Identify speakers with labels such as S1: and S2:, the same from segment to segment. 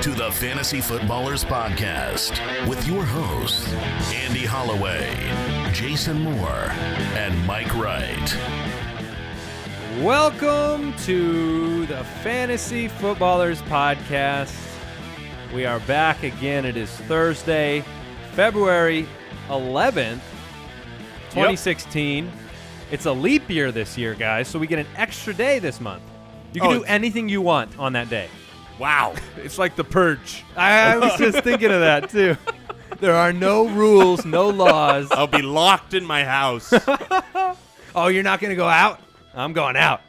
S1: to the Fantasy Footballers Podcast with your hosts, Andy Holloway, Jason Moore, and Mike Wright.
S2: Welcome to the Fantasy Footballers Podcast. We are back again. It is Thursday, February 11th, 2016. Yep. It's a leap year this year, guys, so we get an extra day this month. You can do anything you want on that day.
S3: Wow. It's like the Purge.
S2: I was just thinking of that, too. There are no rules, no laws.
S3: I'll be locked in my house.
S2: Oh, you're not going to go out? I'm going out.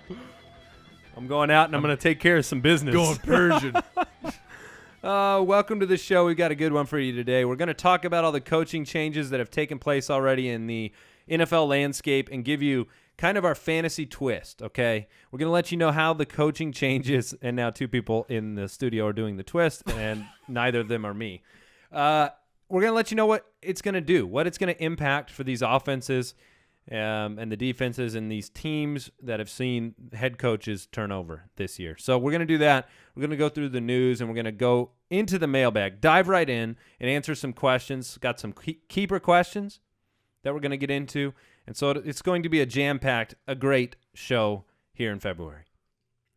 S2: I'm going out, and I'm going to take care of some business.
S3: Going Persian.
S2: Welcome to the show. We've got a good one for you today. We're going to talk about all the coaching changes that have taken place already in the NFL landscape and give you kind of our fantasy twist, okay? We're going to let you know how the coaching changes, and now two people in the studio are doing the twist, and neither of them are me. We're going to let you know what it's going to do, what it's going to impact for these offenses and the defenses and these teams that have seen head coaches turn over this year. So we're going to do that. We're going to go through the news, and we're going to go into the mailbag, dive right in, and answer some questions. Got some keeper questions that we're going to get into. And so it's going to be a jam-packed, a great show here in February.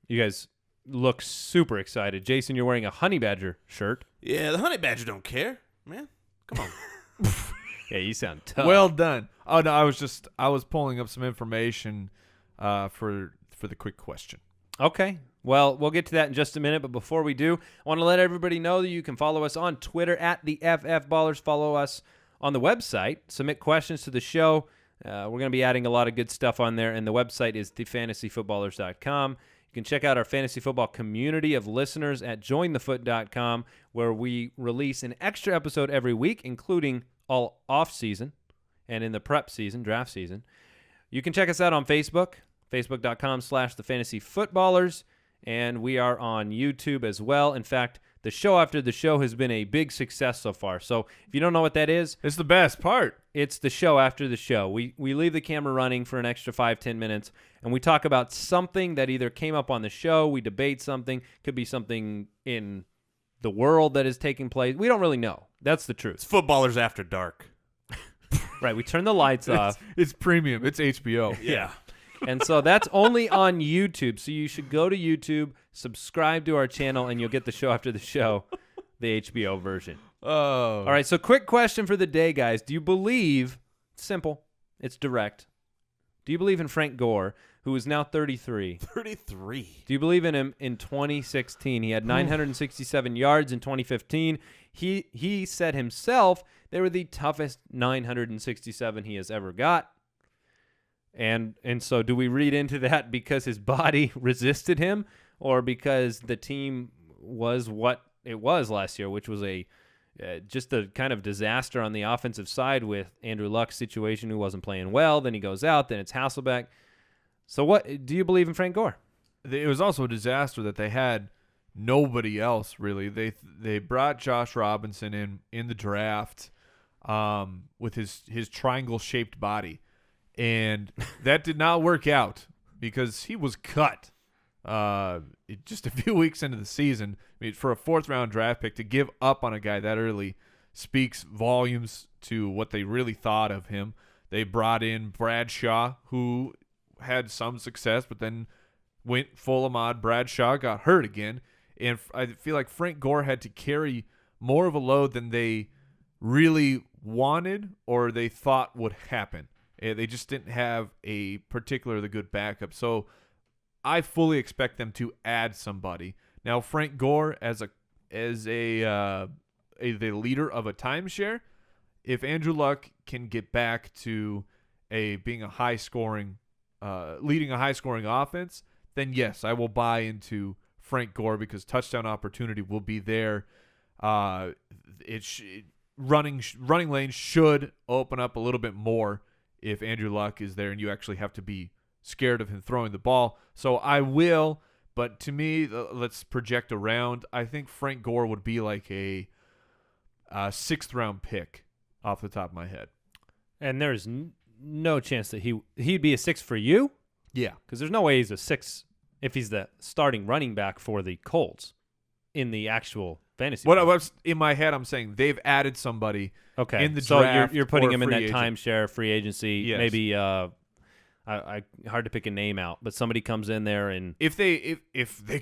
S2: You guys look super excited. Jason, you're wearing a Honey Badger shirt.
S3: Yeah, the Honey Badger don't care, man. Come on.
S2: Yeah, you sound tough.
S4: Well done. Oh no, I was pulling up some information for the quick question.
S2: Okay. Well, we'll get to that in just a minute, but before we do, I want to let everybody know that you can follow us on Twitter at the FF Ballers. Follow us on the website. Submit questions to the show. We're going to be adding a lot of good stuff on there, and the website is thefantasyfootballers.com. You can check out our fantasy football community of listeners at jointhefoot.com, where we release an extra episode every week, including all off-season and in the prep season, draft season. You can check us out on Facebook, facebook.com/thefantasyfootballers, and we are on YouTube as well. In fact, the show after the show has been a big success so far. So if you don't know what that is,
S4: it's the best part.
S2: It's the show after the show. We leave the camera running for an extra 5-10 minutes, and we talk about something that either came up on the show, we debate something, could be something in the world that is taking place. We don't really know. That's the truth.
S3: It's Footballers After Dark.
S2: Right, we turn the lights off.
S4: It's premium. It's HBO.
S3: Yeah.
S2: And so that's only on YouTube. So you should go to YouTube, subscribe to our channel, and you'll get the show after the show, the HBO version.
S4: Oh.
S2: All right, so quick question for the day, guys. Do you believe, simple, it's direct, do you believe in Frank Gore, who is now 33?
S3: 33.
S2: Do you believe in him in 2016? He had 967 yards in 2015. He said himself they were the toughest 967 he has ever got. And so do we read into that because his body resisted him, or because the team was what it was last year, which was just a kind of disaster on the offensive side with Andrew Luck's situation, who wasn't playing well. Then he goes out. Then it's Hasselbeck. So what do you believe in Frank Gore?
S4: It was also a disaster that they had nobody else, really. They brought Josh Robinson in the draft with his triangle-shaped body. And that did not work out because he was cut just a few weeks into the season. I mean, for a fourth-round draft pick, to give up on a guy that early speaks volumes to what they really thought of him. They brought in Bradshaw, who had some success, but then went full Ahmad. Bradshaw got hurt again. And I feel like Frank Gore had to carry more of a load than they really wanted or they thought would happen. They just didn't have a particularly good backup. So I fully expect them to add somebody. Now, Frank Gore as the leader of a timeshare, if Andrew Luck can get back to being a high-scoring, leading a high-scoring offense, then yes, I will buy into Frank Gore because touchdown opportunity will be there. Running lanes should open up a little bit more if Andrew Luck is there and you actually have to be scared of him throwing the ball. So I will, but to me, let's project around. I think Frank Gore would be like a sixth-round pick off the top of my head.
S2: And there's no chance that he'd be a 6 for you?
S4: Yeah.
S2: Because there's no way he's a 6 if he's the starting running back for the Colts in the actual fantasy.
S4: What
S2: points.
S4: I was in my head, I'm saying they've added somebody.
S2: Okay,
S4: in the
S2: so
S4: draft
S2: you're putting
S4: or
S2: him in
S4: free
S2: that
S4: agent.
S2: timeshare free agency.
S4: Yes.
S2: Maybe I hard to pick a name out, but somebody comes in there and
S4: If they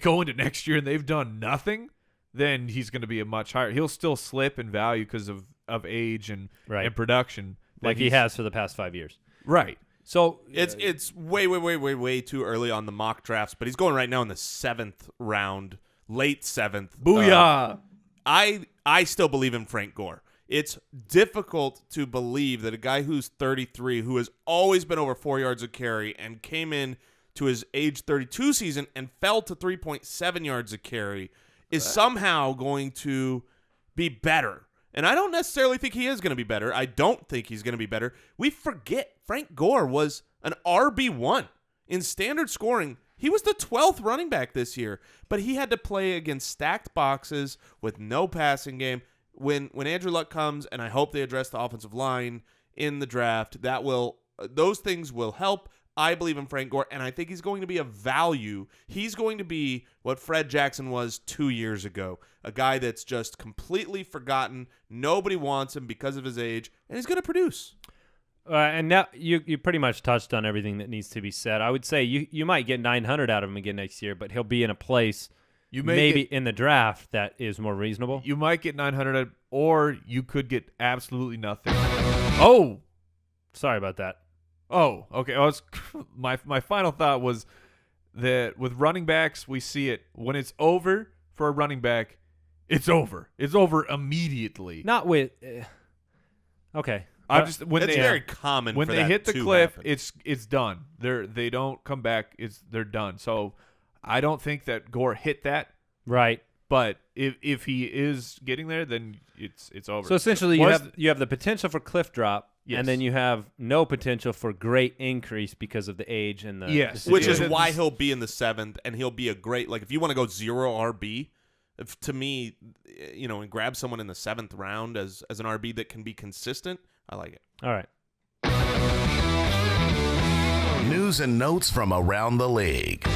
S4: go into next year and they've done nothing, then he's going to be a much higher. He'll still slip in value because of age and production,
S2: like he has for the past 5 years.
S4: Right.
S2: So
S3: It's way too early on the mock drafts, but he's going right now in the 7th round, late 7th.
S4: Booyah!
S3: I still believe in Frank Gore. It's difficult to believe that a guy who's 33, who has always been over 4 yards a carry and came in to his age 32 season and fell to 3.7 yards a carry, is somehow going to be better. And I don't necessarily think he is going to be better. I don't think he's going to be better. We forget Frank Gore was an RB1 in standard scoring. He was the 12th running back this year, but he had to play against stacked boxes with no passing game. When Andrew Luck comes, and I hope they address the offensive line in the draft, those things will help. I believe in Frank Gore, and I think he's going to be a value. He's going to be what Fred Jackson was 2 years ago, a guy that's just completely forgotten. Nobody wants him because of his age, and he's going to produce.
S2: and now you pretty much touched on everything that needs to be said. I would say you might get 900 out of him again next year, but he'll be in a place maybe in the draft that is more reasonable.
S4: You might get 900, or you could get absolutely nothing. Oh,
S2: sorry about that.
S4: Oh, okay. My final thought was that with running backs, we see it when it's over for a running back. It's over. It's over immediately.
S2: Not with. Okay.
S3: It's very common
S4: when
S3: for
S4: they
S3: that
S4: hit the
S3: to
S4: cliff.
S3: happen.
S4: It's done. They don't come back. They're done. So I don't think that Gore hit that.
S2: Right.
S4: But if he is getting there, then it's over.
S2: So essentially, you have the potential for cliff drop,
S4: yes.
S2: and then you have no potential for great increase because of the age and the
S4: yes,
S2: the
S3: which is
S2: situation.
S3: why he'll be in the 7th, and he'll be a great, like, if you want to go 0 RB, to me, and grab someone in the 7th round as an RB that can be consistent, I like it.
S2: All right.
S1: News and notes from around the league.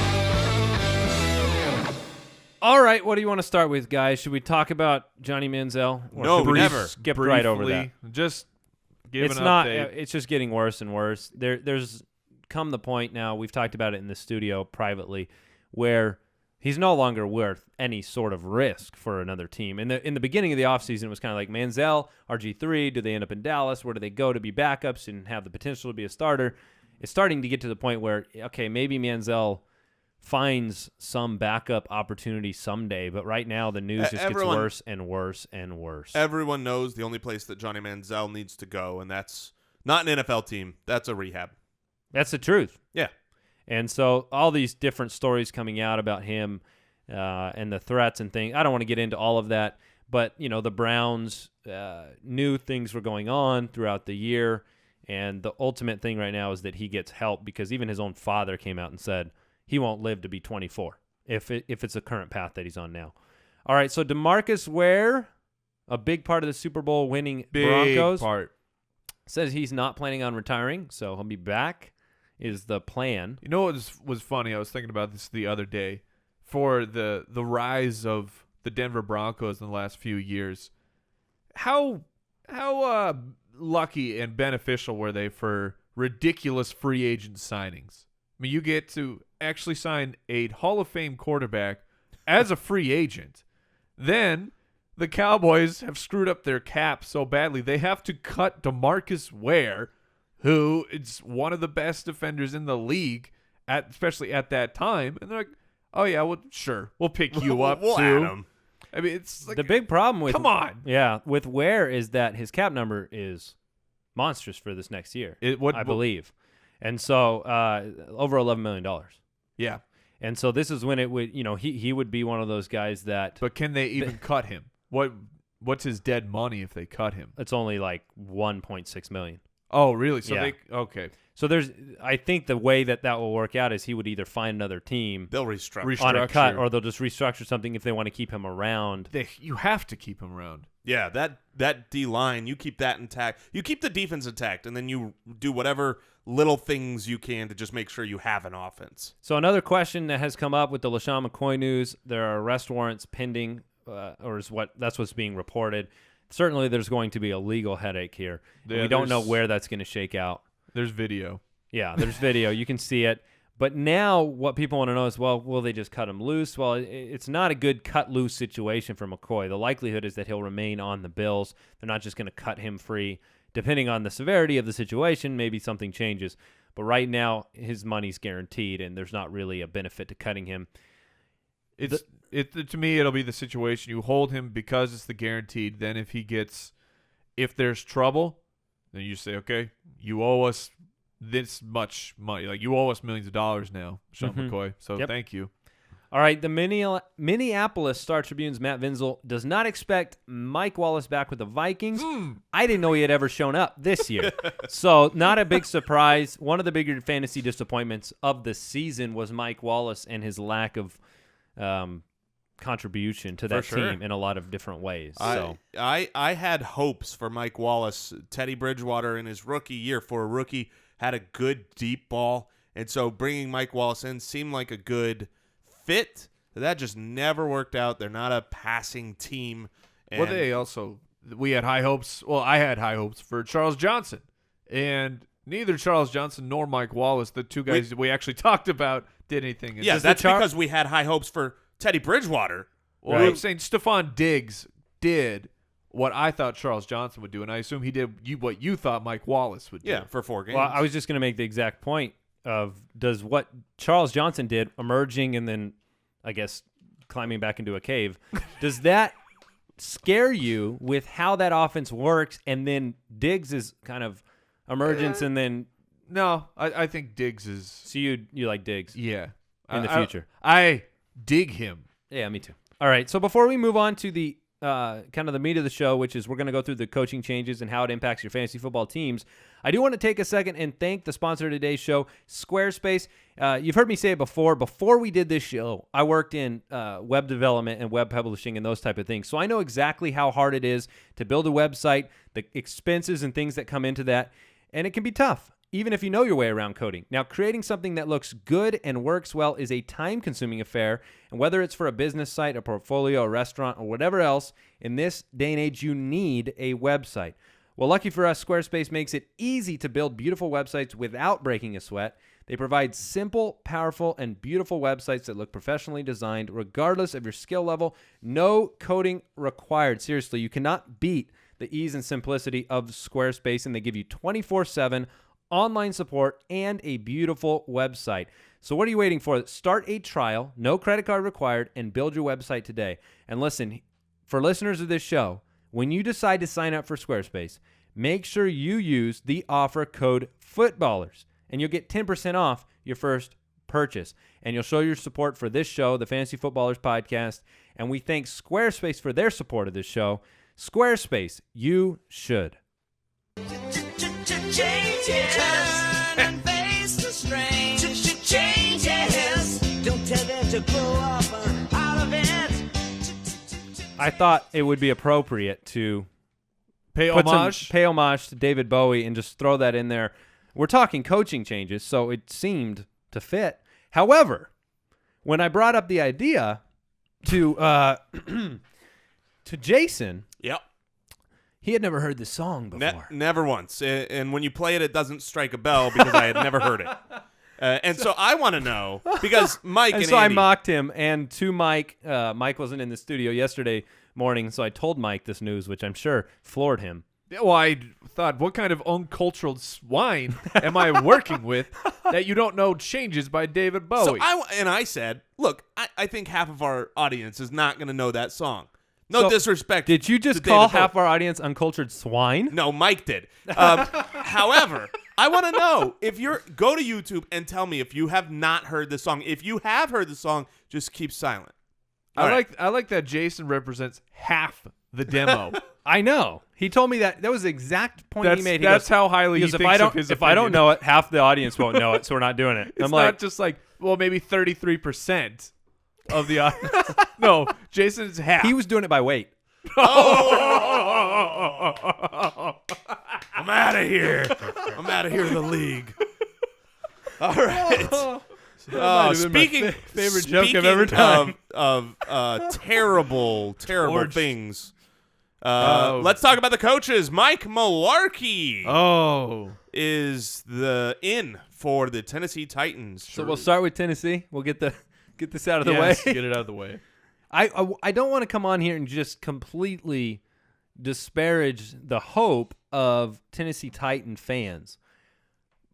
S2: All right, what do you want to start with, guys? Should we talk about Johnny Manziel? Or
S3: No,
S2: should we
S3: never.
S2: skip right over that.
S4: Just give
S2: It's
S4: an
S2: not.
S4: update.
S2: It's just getting worse and worse. There's come the point now. We've talked about it in the studio privately, where he's no longer worth any sort of risk for another team. In the beginning of the offseason, it was kind of like Manziel, RG3. Do they end up in Dallas? Where do they go to be backups and have the potential to be a starter? It's starting to get to the point where maybe Manziel finds some backup opportunity someday, but right now the news just gets worse and worse and worse.
S3: Everyone knows the only place that Johnny Manziel needs to go, and that's not an NFL team. That's a rehab.
S2: That's the truth.
S3: Yeah.
S2: And so all these different stories coming out about him and the threats and things, I don't want to get into all of that, but, the Browns knew things were going on throughout the year, and the ultimate thing right now is that he gets help because even his own father came out and said he won't live to be 24 if it's a current path that he's on now. All right, so Demarcus Ware, a big part of the Super Bowl winning Broncos, says he's not planning on retiring, so he'll be back is the plan.
S4: You know what was funny? I was thinking about this the other day. For the rise of the Denver Broncos in the last few years, how lucky and beneficial were they for ridiculous free agent signings? I mean, you get to actually sign a Hall of Fame quarterback as a free agent. Then the Cowboys have screwed up their cap so badly, they have to cut Demarcus Ware, who is one of the best defenders in the league, especially at that time. And they're like, oh, yeah, well, sure, we'll pick you up,
S3: we'll
S4: too.
S3: add him.
S4: I mean, it's like,
S2: the big problem with
S4: come on.
S2: Yeah, with Ware is that his cap number is monstrous for this next year, I believe. And so over $11 million.
S4: Yeah.
S2: And so this is when it would, he would be one of those guys that.
S4: But can they even cut him? What's his dead money if they cut him?
S2: It's only like $1.6 million.
S4: Oh, really? So
S2: yeah.
S4: Okay.
S2: So I think the way that will work out is he would either find another team.
S3: They'll restructure
S2: on a cut, or they'll just restructure something if they want to keep him around.
S4: You have to keep him around.
S3: Yeah, that D-line, you keep that intact. You keep the defense intact, and then you do whatever little things you can to just make sure you have an offense.
S2: So another question that has come up with the LeSean McCoy news, there are arrest warrants pending that's what's being reported. Certainly, there's going to be a legal headache here.
S4: Yeah,
S2: we don't know where that's going to shake out.
S4: There's video.
S2: Yeah, there's video. You can see it. But now what people want to know is, well, will they just cut him loose? Well, it's not a good cut loose situation for McCoy. The likelihood is that he'll remain on the Bills. They're not just going to cut him free. Depending on the severity of the situation, maybe something changes. But right now, his money's guaranteed, and there's not really a benefit to cutting him.
S4: To me, it'll be the situation you hold him because it's the guaranteed. Then if there's trouble, then you say, okay, you owe us this much money. Like, you owe us millions of dollars now, Sean McCoy. So thank you.
S2: All right, the Minneapolis Star-Tribune's Matt Vinzel does not expect Mike Wallace back with the Vikings. I didn't know he had ever shown up this year. So not a big surprise. One of the bigger fantasy disappointments of the season was Mike Wallace and his lack of contribution to that team in a lot of different ways.
S3: I had hopes for Mike Wallace. Teddy Bridgewater in his rookie year, for a rookie, had a good deep ball. And so bringing Mike Wallace in seemed like a good fit. That just never worked out. They're not a passing team. And
S4: we had high hopes. Well, I had high hopes for Charles Johnson. And neither Charles Johnson nor Mike Wallace, the two guys we actually talked about, did anything.
S3: Yeah, that's because we had high hopes for Teddy Bridgewater.
S4: Well, I'm saying Stefon Diggs did what I thought Charles Johnson would do, and I assume he did what you thought Mike Wallace would do.
S3: Yeah, for 4 games.
S2: Well, I was just going to make the exact point of, does what Charles Johnson did, emerging and then, I guess, climbing back into a cave, does that scare you with how that offense works, and then Diggs is kind of emergence and then...
S4: No, I think Diggs is...
S2: So you like Diggs?
S4: Yeah.
S2: In the future?
S4: I dig him.
S2: Yeah, me too. All right, so before we move on to the kind of the meat of the show, which is we're going to go through the coaching changes and how it impacts your fantasy football teams, I do want to take a second and thank the sponsor of today's show, Squarespace. You've heard me say it before. Before we did this show, I worked in web development and web publishing and those type of things. So I know exactly how hard it is to build a website, the expenses and things that come into that, and it can be tough, even if you know your way around coding. Now, creating something that looks good and works well is a time-consuming affair, and whether it's for a business site, a portfolio, a restaurant, or whatever else, in this day and age, you need a website. Well, lucky for us, Squarespace makes it easy to build beautiful websites without breaking a sweat. They provide simple, powerful, and beautiful websites that look professionally designed, regardless of your skill level. No coding required. Seriously, you cannot beat the ease and simplicity of Squarespace, and they give you 24/7 online support and a beautiful website. So what are you waiting for? Start a trial, no credit card required, and build your website today. And listen, for listeners of this show, when you decide to sign up for Squarespace, make sure you use the offer code FOOTBALLERS, and you'll get 10% off your first purchase. And you'll show your support for this show, the Fantasy Footballers Podcast, and we thank Squarespace for their support of this show. Squarespace, you should.
S5: Changes. Turn and face the strange. Changes. Don't tell them to grow up out of it.
S2: I thought it would be appropriate to
S4: pay homage
S2: to David Bowie and just throw that in there. We're talking coaching changes, so it seemed to fit. However, when I brought up the idea to to Jason,
S3: Yep.
S2: he had never heard the song before.
S3: Never once. And when you play it, it doesn't strike a bell because I had never heard it. And so I want to know, because Mike and
S2: so
S3: Andy,
S2: I mocked him, and to Mike, Mike wasn't in the studio yesterday morning, so I told Mike this news, which I'm sure floored him.
S4: Well, I thought, what kind of uncultured swine am I working with that you don't know Changes by David Bowie?
S3: So I said, look, I think half of our audience is not going to know that song. No disrespect.
S2: Did you just call half our audience uncultured swine?
S3: No, Mike did. However, I want to know, go to YouTube and tell me if you have not heard this song. If you have heard the song, just keep silent.
S4: I like that Jason represents half the demo.
S2: I know. He told me that was the exact point he made.
S4: That's how highly he thinks of his opinion.
S2: If I don't know it, half the audience won't know it, so we're not doing it.
S4: It's not just like, well, maybe 33% of the audience. No, Jason's half.
S2: He was doing it by weight.
S3: Oh! I'm out of here. I'm out of here in the league. All right. Speaking
S2: favorite joke of every time.
S3: of terrible
S4: Torched.
S3: things.
S4: Oh.
S3: Let's talk about the coaches. Mike Mularkey
S4: Oh.
S3: is the in for the Tennessee Titans.
S2: So we'll start with Tennessee. We'll get this out of the way.
S4: Get it out of the way.
S2: I don't want to come on here and just completely disparage the hope of Tennessee Titan fans,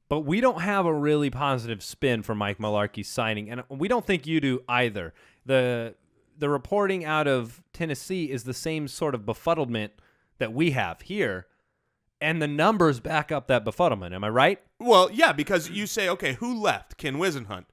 S2: but we don't have a really positive spin for Mike Mularkey's signing, and we don't think you do either. The reporting out of Tennessee is the same sort of befuddlement that we have here, and the numbers back up that befuddlement. Am I right?
S3: Well, yeah, because you say, okay, who left? Ken Wisenhunt.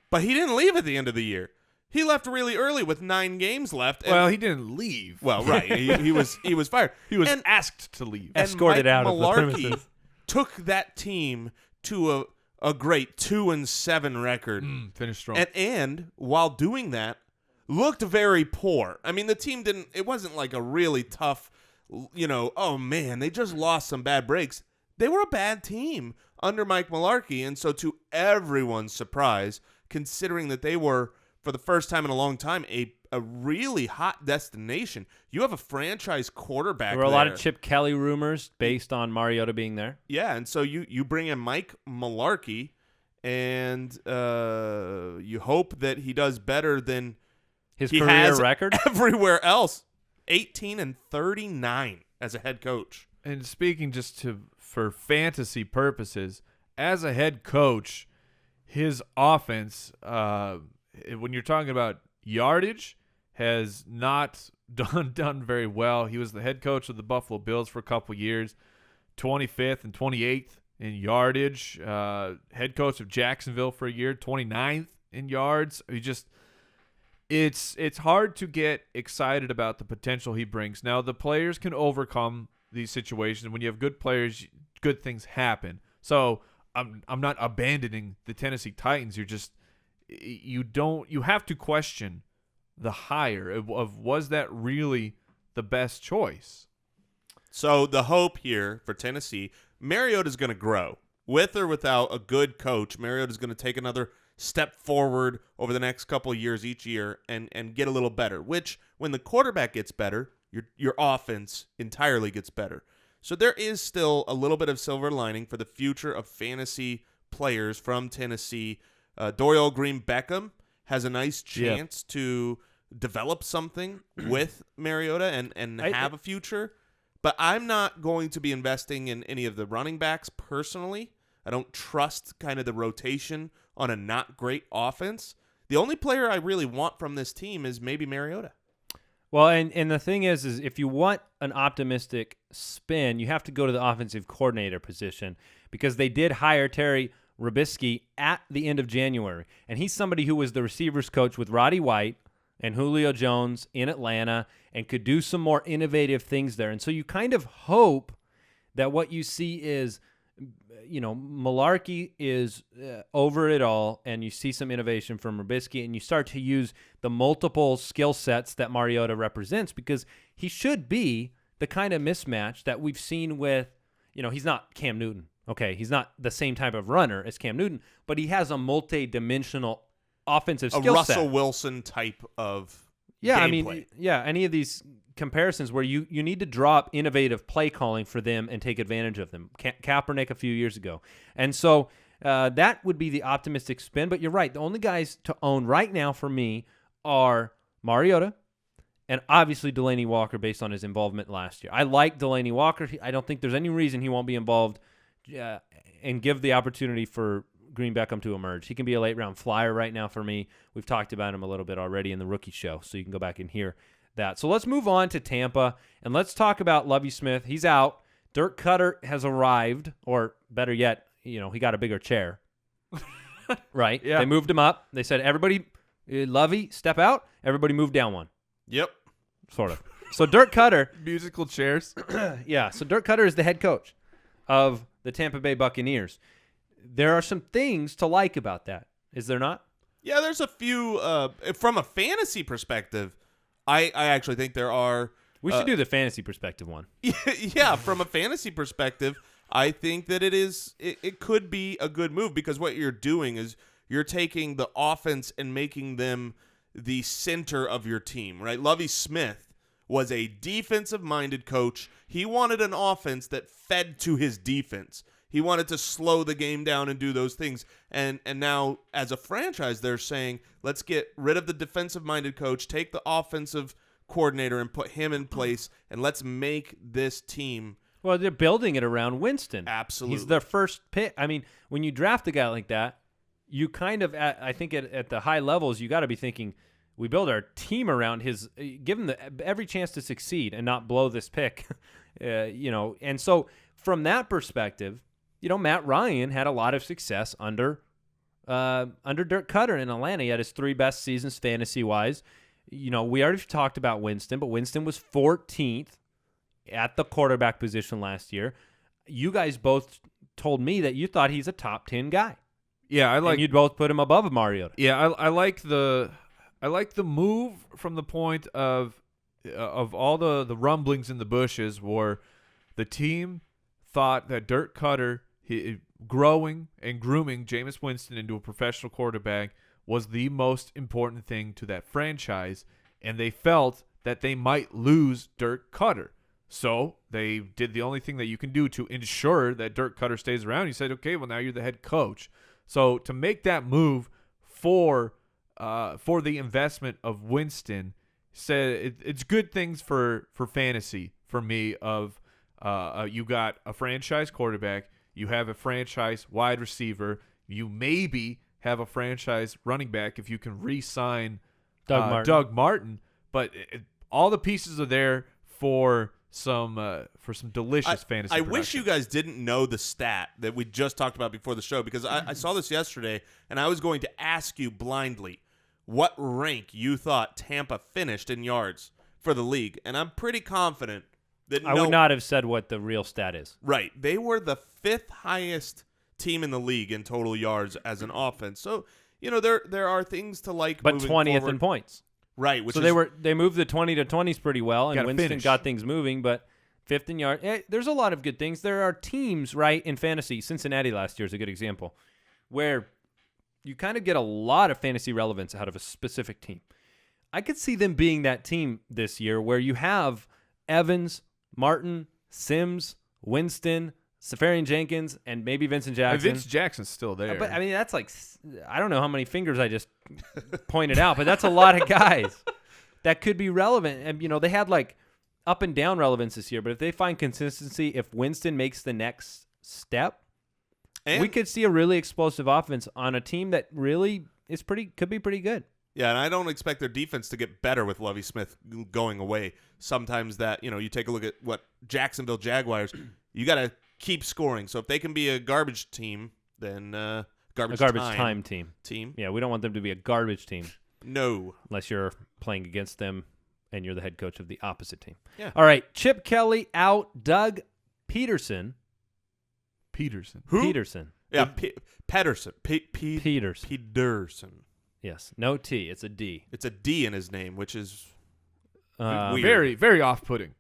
S3: But he didn't leave at the end of the year. He left really early with 9 games left. And,
S4: Well, he didn't leave.
S3: well, right. He was fired.
S4: He was
S3: And-
S4: asked to leave.
S3: and
S2: Escorted
S3: Mike
S2: out of the
S3: Mularkey
S2: premises.
S3: took that team to a great 2-7 record.
S4: Finished strong.
S3: And while doing that, looked very poor. I mean, the team it wasn't like a really tough, oh man, they just lost some bad breaks. They were a bad team under Mike Mularkey. And so to everyone's surprise, considering that they were, for the first time in a long time, a really hot destination, you have a franchise quarterback
S2: There were a lot of Chip Kelly rumors based on Mariota being there.
S3: Yeah, and so you bring in Mike Mularkey, and you hope that he does better than
S2: His
S3: he
S2: career
S3: has
S2: record.
S3: everywhere else. 18-39 as a head coach.
S4: And speaking for fantasy purposes, as a head coach, his offense, when you're talking about yardage, has not done very well. He was the head coach of the Buffalo Bills for a couple years, 25th and 28th in yardage. Head coach of Jacksonville for a year, 29th in yards. It's hard to get excited about the potential he brings. Now, the players can overcome these situations. When you have good players, good things happen. So I'm not abandoning the Tennessee Titans. You have to question the hire of was that really the best choice?
S3: So the hope here for Tennessee, Mariota's going to grow. With or without a good coach, Mariota's going to take another step forward over the next couple of years each year and get a little better, which when the quarterback gets better, your offense entirely gets better. So there is still a little bit of silver lining for the future of fantasy players from Tennessee. Dorial Green-Beckham has a nice chance to develop something with Mariota and have a future. But I'm not going to be investing in any of the running backs personally. I don't trust kind of the rotation on a not great offense. The only player I really want from this team is maybe Mariota.
S2: Well, and the thing is if you want an optimistic spin, you have to go to the offensive coordinator position because they did hire Terry Robisky at the end of January, and he's somebody who was the receivers coach with Roddy White and Julio Jones in Atlanta and could do some more innovative things there. And so you kind of hope that what you see is, Mularkey is over it all, and you see some innovation from Robisky, and you start to use the multiple skill sets that Mariota represents because he should be the kind of mismatch that we've seen with, he's not Cam Newton. Okay, he's not the same type of runner as Cam Newton, but he has a multi-dimensional offensive skill set.
S3: A Russell Wilson type of
S2: gameplay.
S3: gameplay.
S2: Any of these comparisons where you need to drop innovative play calling for them and take advantage of them. Kaepernick a few years ago. And so that would be the optimistic spin, but you're right. The only guys to own right now for me are Mariota and obviously Delanie Walker based on his involvement last year. I like Delanie Walker. I don't think there's any reason he won't be involved and give the opportunity for Green-Beckham to emerge. He can be a late-round flyer right now for me. We've talked about him a little bit already in the rookie show, so you can go back and hear that. So let's move on to Tampa, and let's talk about Lovie Smith. He's out. Dirk Koetter has arrived, or better yet, he got a bigger chair. Right?
S4: Yeah.
S2: They moved him up. They said, everybody, Lovie, step out. Everybody move down one.
S3: Yep.
S2: Sort of. So Dirk Koetter,
S4: Musical chairs.
S2: so Dirk Koetter is the head coach of the Tampa Bay Buccaneers. There are some things to like about that, is there not?
S3: Yeah, there's a few. From a fantasy perspective, I actually think there are.
S2: We should do the fantasy perspective one.
S3: Yeah, from a fantasy perspective, I think that it could be a good move because what you're doing is You're taking the offense and making them the center of your team, right? Lovie Smith was a defensive-minded coach. He wanted an offense that fed to his defense. He wanted to slow the game down and do those things. And now, as a franchise, they're saying, let's get rid of the defensive-minded coach, take the offensive coordinator and put him in place, and let's make this team.
S2: Well, they're building it around Winston.
S3: Absolutely.
S2: He's their first pick. I mean, when you draft a guy like that, you kind of, I think at the high levels, you got to be thinking, we build our team around his, give him every chance to succeed and not blow this pick, And so from that perspective, Matt Ryan had a lot of success under Dirk Koetter in Atlanta. He had his 3 best seasons fantasy-wise. We already talked about Winston, but Winston was 14th at the quarterback position last year. You guys both told me that you thought he's a top 10 guy.
S4: Yeah,
S2: and you'd both put him above Mariota.
S4: Yeah, I like the move from the point of all the rumblings in the bushes where the team thought that Dirk Koetter growing and grooming Jameis Winston into a professional quarterback was the most important thing to that franchise, and they felt that they might lose Dirk Koetter. So they did the only thing that you can do to ensure that Dirk Koetter stays around. He said, okay, well, now you're the head coach. So to make that move for the investment of Winston, said it's good things for fantasy for me. You got a franchise quarterback, you have a franchise wide receiver, you maybe have a franchise running back if you can re-sign Doug Martin. But all the pieces are there for some delicious fantasy.
S3: I wish you guys didn't know the stat that we just talked about before the show, because I saw this yesterday, and I was going to ask you blindly what rank you thought Tampa finished in yards for the league, and I'm pretty confident that
S2: I would not have said what the real stat is.
S3: Right. They were the 5th highest team in the league in total yards as an offense. So, there are things to like,
S2: but
S3: moving
S2: 20th
S3: forward.
S2: in points.
S3: Right.
S2: So they moved the 20 to 20s pretty well, and Winston got things moving, but 5th in yards. There's a lot of good things. There are teams, right, in fantasy. Cincinnati last year is a good example, where you kind of get a lot of fantasy relevance out of a specific team. I could see them being that team this year where you have Evans, Martin, Sims, Winston, Safarian Jenkins, and maybe Vincent Jackson.
S4: Vince Jackson's still there.
S2: But, I mean, that's like, I don't know how many fingers I just pointed out, but that's a lot of guys that could be relevant. And, they had like up and down relevance this year, but if they find consistency, if Winston makes the next step, we could see a really explosive offense on a team that really could be pretty good.
S3: Yeah, and I don't expect their defense to get better with Lovie Smith going away. Sometimes that, you take a look at what Jacksonville Jaguars, you got to keep scoring. So if they can be a garbage team, then garbage time team.
S2: Yeah, we don't want them to be a garbage team.
S3: No.
S2: Unless you're playing against them and you're the head coach of the opposite team.
S3: Yeah.
S2: All right, Chip Kelly out, Doug Pederson.
S3: Who?
S2: Pederson.
S3: Yeah, Pederson.
S2: Pederson.
S3: Pederson.
S2: Yes, no T, it's a D.
S3: It's a D in his name, which is weird.
S4: Very, very off-putting.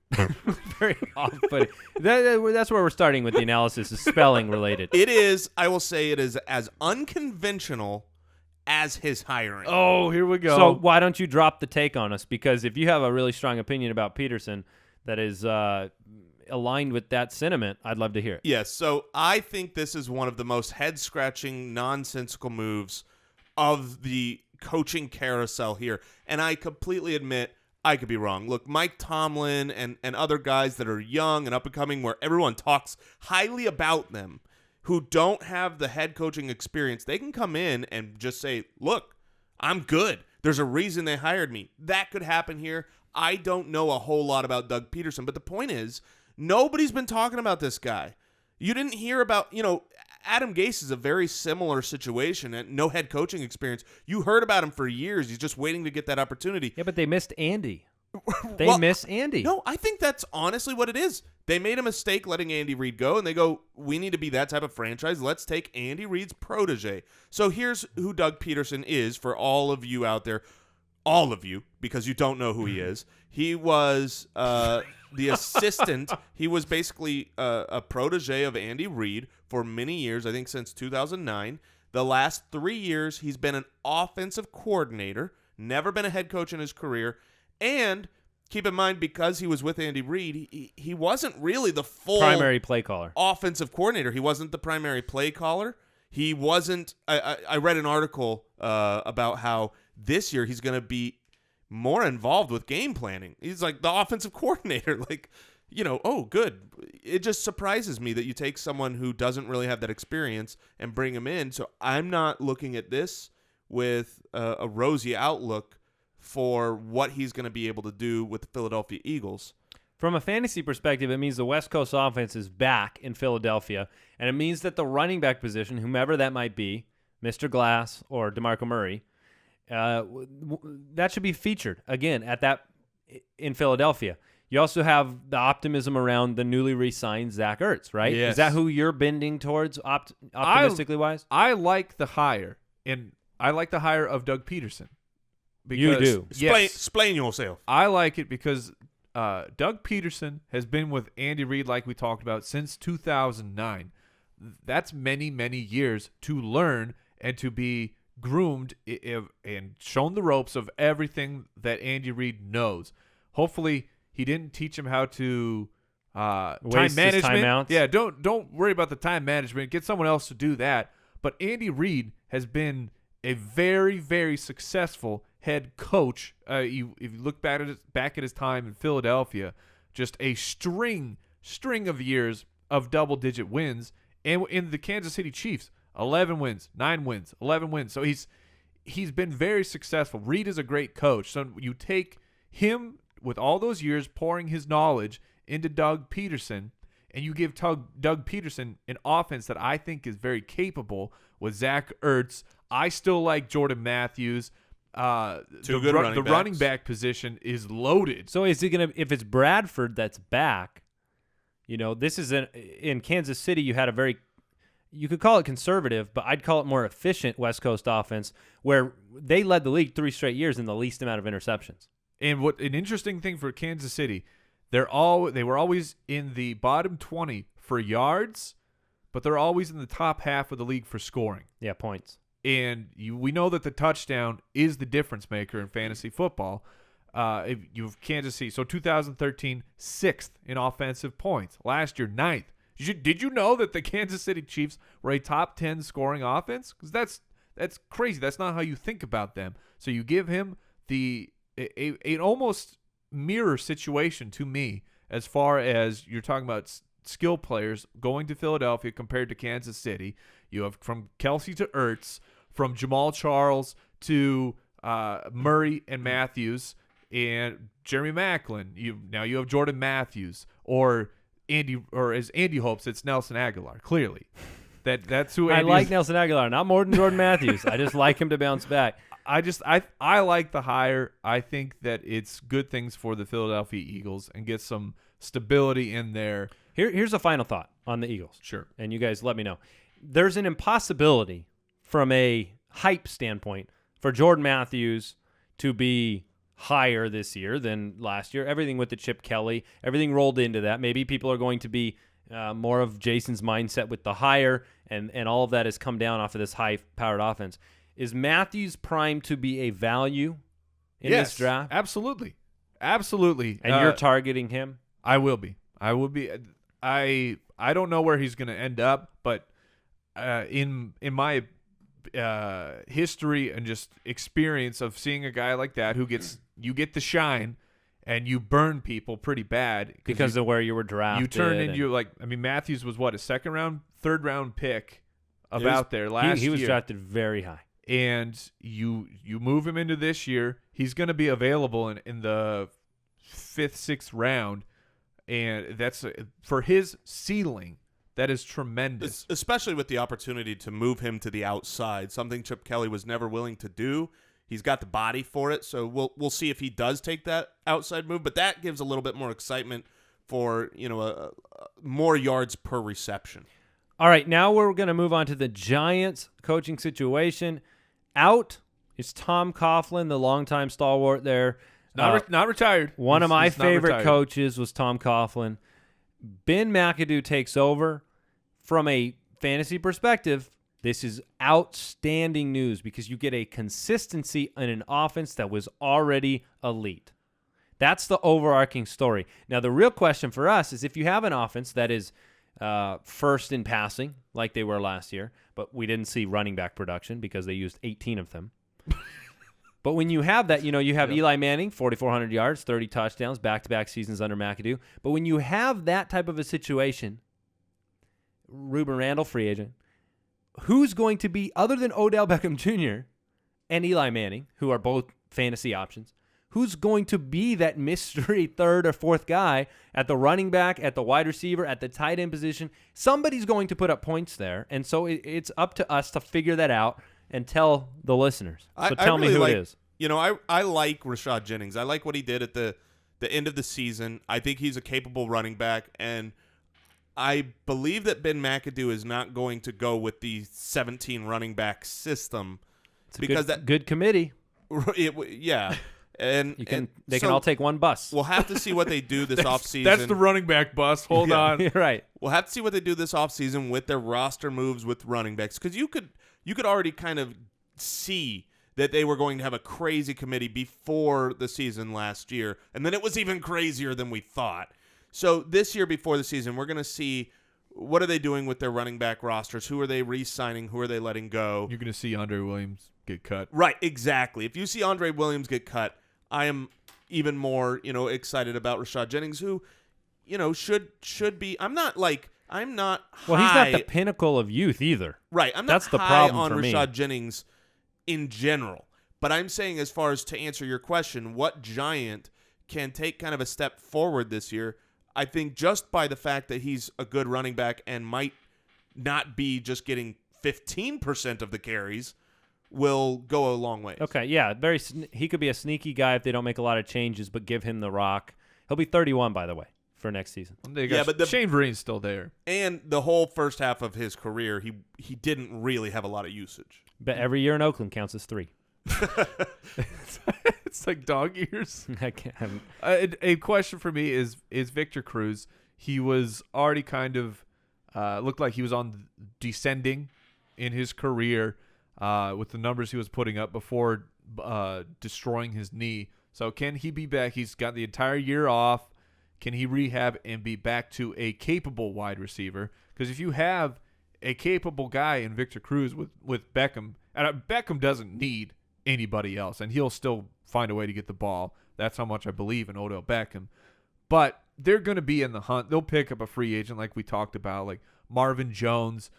S2: Very off-putting. That's where we're starting with the analysis, is spelling related.
S3: It is, I will say, it is as unconventional as his hiring.
S4: Oh, here we go.
S2: So why don't you drop the take on us? Because if you have a really strong opinion about Pederson that is aligned with that sentiment, I'd love to hear it.
S3: Yes, so I think this is one of the most head-scratching, nonsensical moves of the coaching carousel here. And I completely admit I could be wrong. Look, Mike Tomlin and other guys that are young and up-and-coming where everyone talks highly about them who don't have the head coaching experience, they can come in and just say, look, I'm good. There's a reason they hired me. That could happen here. I don't know a whole lot about Doug Pederson, but the point is, nobody's been talking about this guy. You didn't hear about, Adam Gase is a very similar situation and no head coaching experience. You heard about him for years. He's just waiting to get that opportunity.
S2: Yeah, but they missed Andy. They miss Andy.
S3: No, I think that's honestly what it is. They made a mistake letting Andy Reid go, and they go, we need to be that type of franchise. Let's take Andy Reid's protege. So here's who Doug Pederson is for all of you out there. All of you, because you don't know who he is. He was the assistant. He was basically a protege of Andy Reid for many years, I think since 2009. The last 3 years, he's been an offensive coordinator, never been a head coach in his career, and keep in mind, because he was with Andy Reid, he wasn't really the full
S2: primary play caller,
S3: offensive coordinator. He wasn't the primary play caller. He wasn't. I read an article about how this year he's going to be more involved with game planning. He's like the offensive coordinator. Like, oh, good. It just surprises me that you take someone who doesn't really have that experience and bring him in. So I'm not looking at this with a rosy outlook for what he's going to be able to do with the Philadelphia Eagles.
S2: From a fantasy perspective, it means the West Coast offense is back in Philadelphia, and it means that the running back position, whomever that might be, Mr. Glass or DeMarco Murray, that should be featured again in Philadelphia. You also have the optimism around the newly re-signed Zach Ertz, right?
S4: Yes.
S2: Is that who you're bending towards optimistically wise?
S4: I like the hire, and I like the hire of Doug Pederson.
S2: You do.
S3: Explain yourself.
S4: I like it because Doug Pederson has been with Andy Reid, like we talked about, since 2009. That's many, many years to learn and to be groomed and shown the ropes of everything that Andy Reid knows. Hopefully, he didn't teach him how to time management.
S2: His timeouts.
S4: Yeah, don't worry about the time management. Get someone else to do that. But Andy Reid has been a very, very successful head coach. If you look back at his time in Philadelphia, just a string of years of double-digit wins. And in the Kansas City Chiefs, 11 wins, 9 wins, 11 wins. So he's been very successful. Reid is a great coach. So you take him with all those years pouring his knowledge into Doug Pederson, and you give Doug Pederson an offense that I think is very capable with Zach Ertz. I still like Jordan Matthews. The running back position is loaded.
S2: So is he going to, if it's Bradford that's back, this is in Kansas City, you had you could call it conservative, but I'd call it more efficient West Coast offense where they led the league 3 straight years in the least amount of interceptions.
S4: And what an interesting thing for Kansas City, they were always in the bottom 20 for yards, but they're always in the top half of the league for scoring.
S2: Yeah, points.
S4: And we know that the touchdown is the difference maker in fantasy football. If you have Kansas City, so 2013, 6th in offensive points. Last year, 9th. Did you know that the Kansas City Chiefs were a top 10 scoring offense? Because that's crazy. That's not how you think about them. So you give him an almost mirror situation to me as far as you're talking about skill players going to Philadelphia compared to Kansas City. You have from Kelsey to Ertz, from Jamal Charles to Murray and Matthews and Jeremy Maclin. Now you have Jordan Matthews or as Andy hopes, it's Nelson Aguilar. Clearly, that's who Andy
S2: like Nelson Aguilar, not more than Jordan Matthews. I just like him to bounce back.
S4: I like the hire. I think that it's good things for the Philadelphia Eagles and get some stability in there.
S2: Here's a final thought on the Eagles.
S4: Sure.
S2: And you guys let me know. There's an impossibility from a hype standpoint for Jordan Matthews to be higher this year than last year. Everything with the Chip Kelly, everything rolled into that. Maybe people are going to be more of Jason's mindset with the hire, and all of that has come down off of this high-powered offense. Is Matthews primed to be a value in this draft?
S4: Absolutely.
S2: And you're targeting him?
S4: I will be. I don't know where he's going to end up, but in my history and just experience of seeing a guy like that who you get the shine and you burn people pretty bad
S2: because of where you were drafted.
S4: You turn into Matthews was what, a second round, third round pick last year.
S2: He was drafted very high.
S4: And you move him into this year, he's going to be available in the 5th, 6th round, and that's for his ceiling. That is tremendous.
S3: Especially with the opportunity to move him to the outside, something Chip Kelly was never willing to do. He's got the body for it, so we'll see if he does take that outside move. But that gives a little bit more excitement for more yards per reception.
S2: All right, now we're going to move on to the Giants coaching situation. Out is Tom Coughlin, the longtime stalwart there.
S4: Not retired.
S2: One of my favorite coaches was Tom Coughlin. Ben McAdoo takes over. From a fantasy perspective, This is outstanding news because you get a consistency in an offense that was already elite. That's the overarching story. Now, the real question for us is if you have an offense that is first in passing, like they were last year, but we didn't see running back production because they used 18 of them. But when you have that, you have Eli Manning, 4,400 yards, 30 touchdowns, back-to-back seasons under McAdoo. But when you have that type of a situation, Ruben Randle, free agent, who's going to be, other than Odell Beckham Jr. and Eli Manning, who are both fantasy options, who's going to be that mystery third or fourth guy at the running back, at the wide receiver, at the tight end position? Somebody's going to put up points there, and so it's up to us to figure that out and tell the listeners. So tell me who it is.
S3: I like Rashad Jennings. I like what he did at the end of the season. I think he's a capable running back, and I believe that Ben McAdoo is not going to go with the 17 running back system because that
S2: good committee.
S3: Yeah. And
S2: they can all take one bus.
S3: We'll have to see what they do this offseason.
S4: That's the running back bus. Hold on.
S2: You're right.
S3: We'll have to see what they do this offseason with their roster moves with running backs, because you could already kind of see that they were going to have a crazy committee before the season last year, and then it was even crazier than we thought. So this year before the season, we're going to see what are they doing with their running back rosters, who are they re-signing, who are they letting go.
S4: You're going to see Andre Williams get cut.
S3: Right, exactly. If you see Andre Williams get cut, I am even more, excited about Rashad Jennings, who, should be. I'm not high.
S2: Well, he's not the pinnacle of youth either.
S3: Right, I'm not
S2: That's the
S3: high
S2: problem
S3: on
S2: for me.
S3: Rashad Jennings in general. But I'm saying, as far as to answer your question, what giant can take kind of a step forward this year? I think just by the fact that he's a good running back and might not be just getting 15% of the carries will go a long way.
S2: Okay, yeah, he could be a sneaky guy if they don't make a lot of changes, but give him the rock. He'll be 31, by the way, for next season.
S4: But Shane Vereen's still there.
S3: And the whole first half of his career, he didn't really have a lot of usage.
S2: But every year in Oakland counts as 3.
S4: It's like dog ears.
S2: I can't.
S4: A question for me is Victor Cruz. He was already kind of looked like he was on descending in his career with the numbers he was putting up before destroying his knee. So can he be back? He's got the entire year off. Can he rehab and be back to a capable wide receiver? Because if you have a capable guy in Victor Cruz with Beckham, and Beckham doesn't need anybody else, and he'll still find a way to get the ball. That's how much I believe in Odell Beckham. But they're going to be in the hunt. They'll pick up a free agent like we talked about, like Marvin Jones.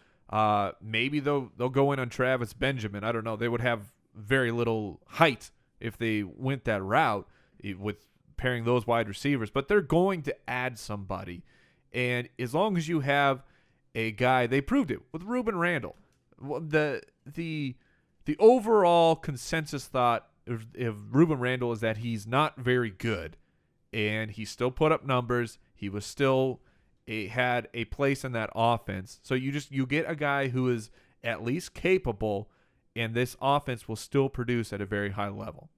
S4: Maybe they'll go in on Travis Benjamin. I don't know. They would have very little height if they went that route with pairing those wide receivers. But they're going to add somebody. And as long as you have a guy, they proved it with Ruben Randle. The overall consensus thought of Ruben Randle is that he's not very good, and he still put up numbers. He was still had a place in that offense. So you get a guy who is at least capable, and this offense will still produce at a very high level.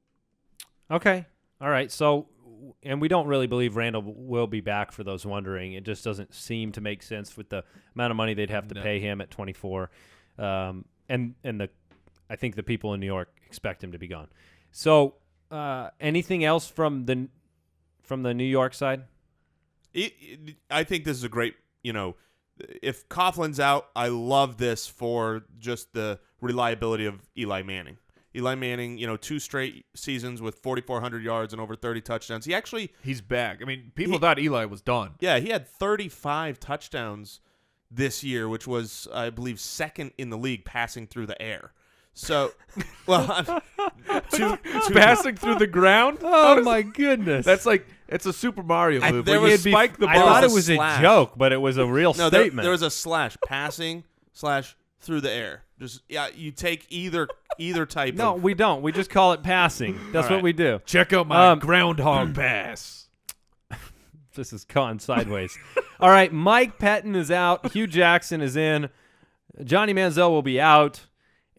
S2: Okay. All right. So, and we don't really believe Randall will be back, for those wondering. It just doesn't seem to make sense with the amount of money they'd have to pay him at 24. I think the people in New York expect him to be gone. So, anything else from the New York side?
S3: I think this is a great, if Coughlin's out, I love this for just the reliability of Eli Manning. Eli Manning, 2 straight seasons with 4,400 yards and over 30 touchdowns.
S4: He's back. I mean, people thought Eli was done.
S3: Yeah, he had 35 touchdowns this year, which was, I believe, second in the league passing through the air. So,
S4: passing through the ground?
S2: Oh, my goodness.
S4: That's like, it's a Super Mario move. Spike the ball.
S2: I thought it was a joke, but it was a real statement.
S3: There was a slash, passing / through the air. Just, you take either type.
S2: No, we don't. We just call it passing. That's what we do.
S4: Check out my groundhog pass.
S2: This is gone sideways. All right, Mike Pettin is out. Hugh Jackson is in. Johnny Manziel will be out.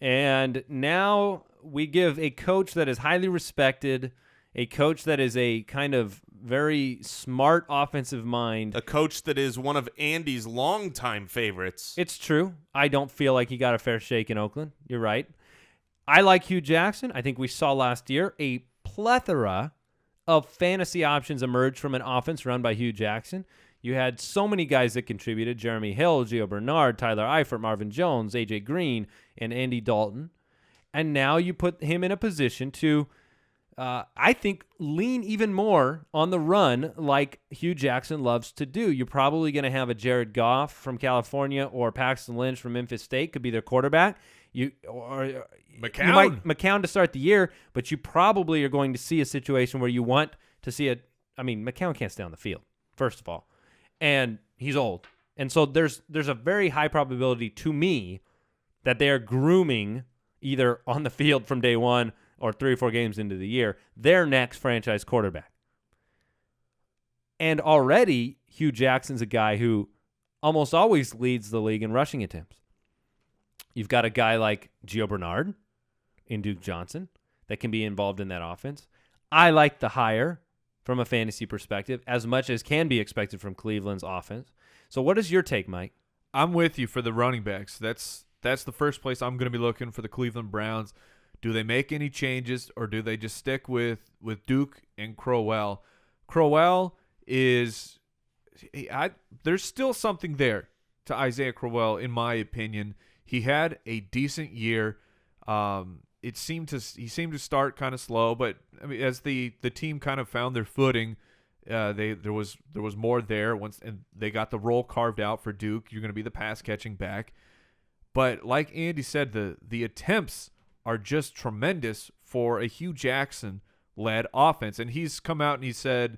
S2: And now we give a coach that is highly respected a coach that is a kind of very smart offensive mind.
S3: A coach that is one of Andy's longtime favorites.
S2: It's true. I don't feel like he got a fair shake in Oakland. You're right. I like Hugh Jackson. I think we saw last year a plethora of fantasy options emerge from an offense run by Hugh Jackson. You had so many guys that contributed: Jeremy Hill, Gio Bernard, Tyler Eifert, Marvin Jones, A.J. Green, and Andy Dalton. And now you put him in a position to, I think, lean even more on the run like Hugh Jackson loves to do. You're probably going to have a Jared Goff from California or Paxton Lynch from Memphis State could be their quarterback. McCown to start the year, but you probably are going to see a situation where you want to see it. I mean, McCown can't stay on the field, first of all, and he's old. And so there's a very high probability to me that they are grooming either on the field from day one or 3 or 4 games into the year, their next franchise quarterback. And already, Hugh Jackson's a guy who almost always leads the league in rushing attempts. You've got a guy like Gio Bernard in Duke Johnson that can be involved in that offense. I like the hire from a fantasy perspective as much as can be expected from Cleveland's offense. So what is your take, Mike?
S4: I'm with you for the running backs. That's the first place I'm going to be looking for the Cleveland Browns. Do they make any changes, or do they just stick with Duke and Crowell? Crowell is there's still something there to Isaiah Crowell, in my opinion. He had a decent year. He seemed to start kind of slow, but I mean, as the team kind of found their footing, there was more there once, and they got the role carved out for Duke. You're going to be the pass catching back, but like Andy said, the attempts are just tremendous for a Hugh Jackson led offense, and he's come out and he said,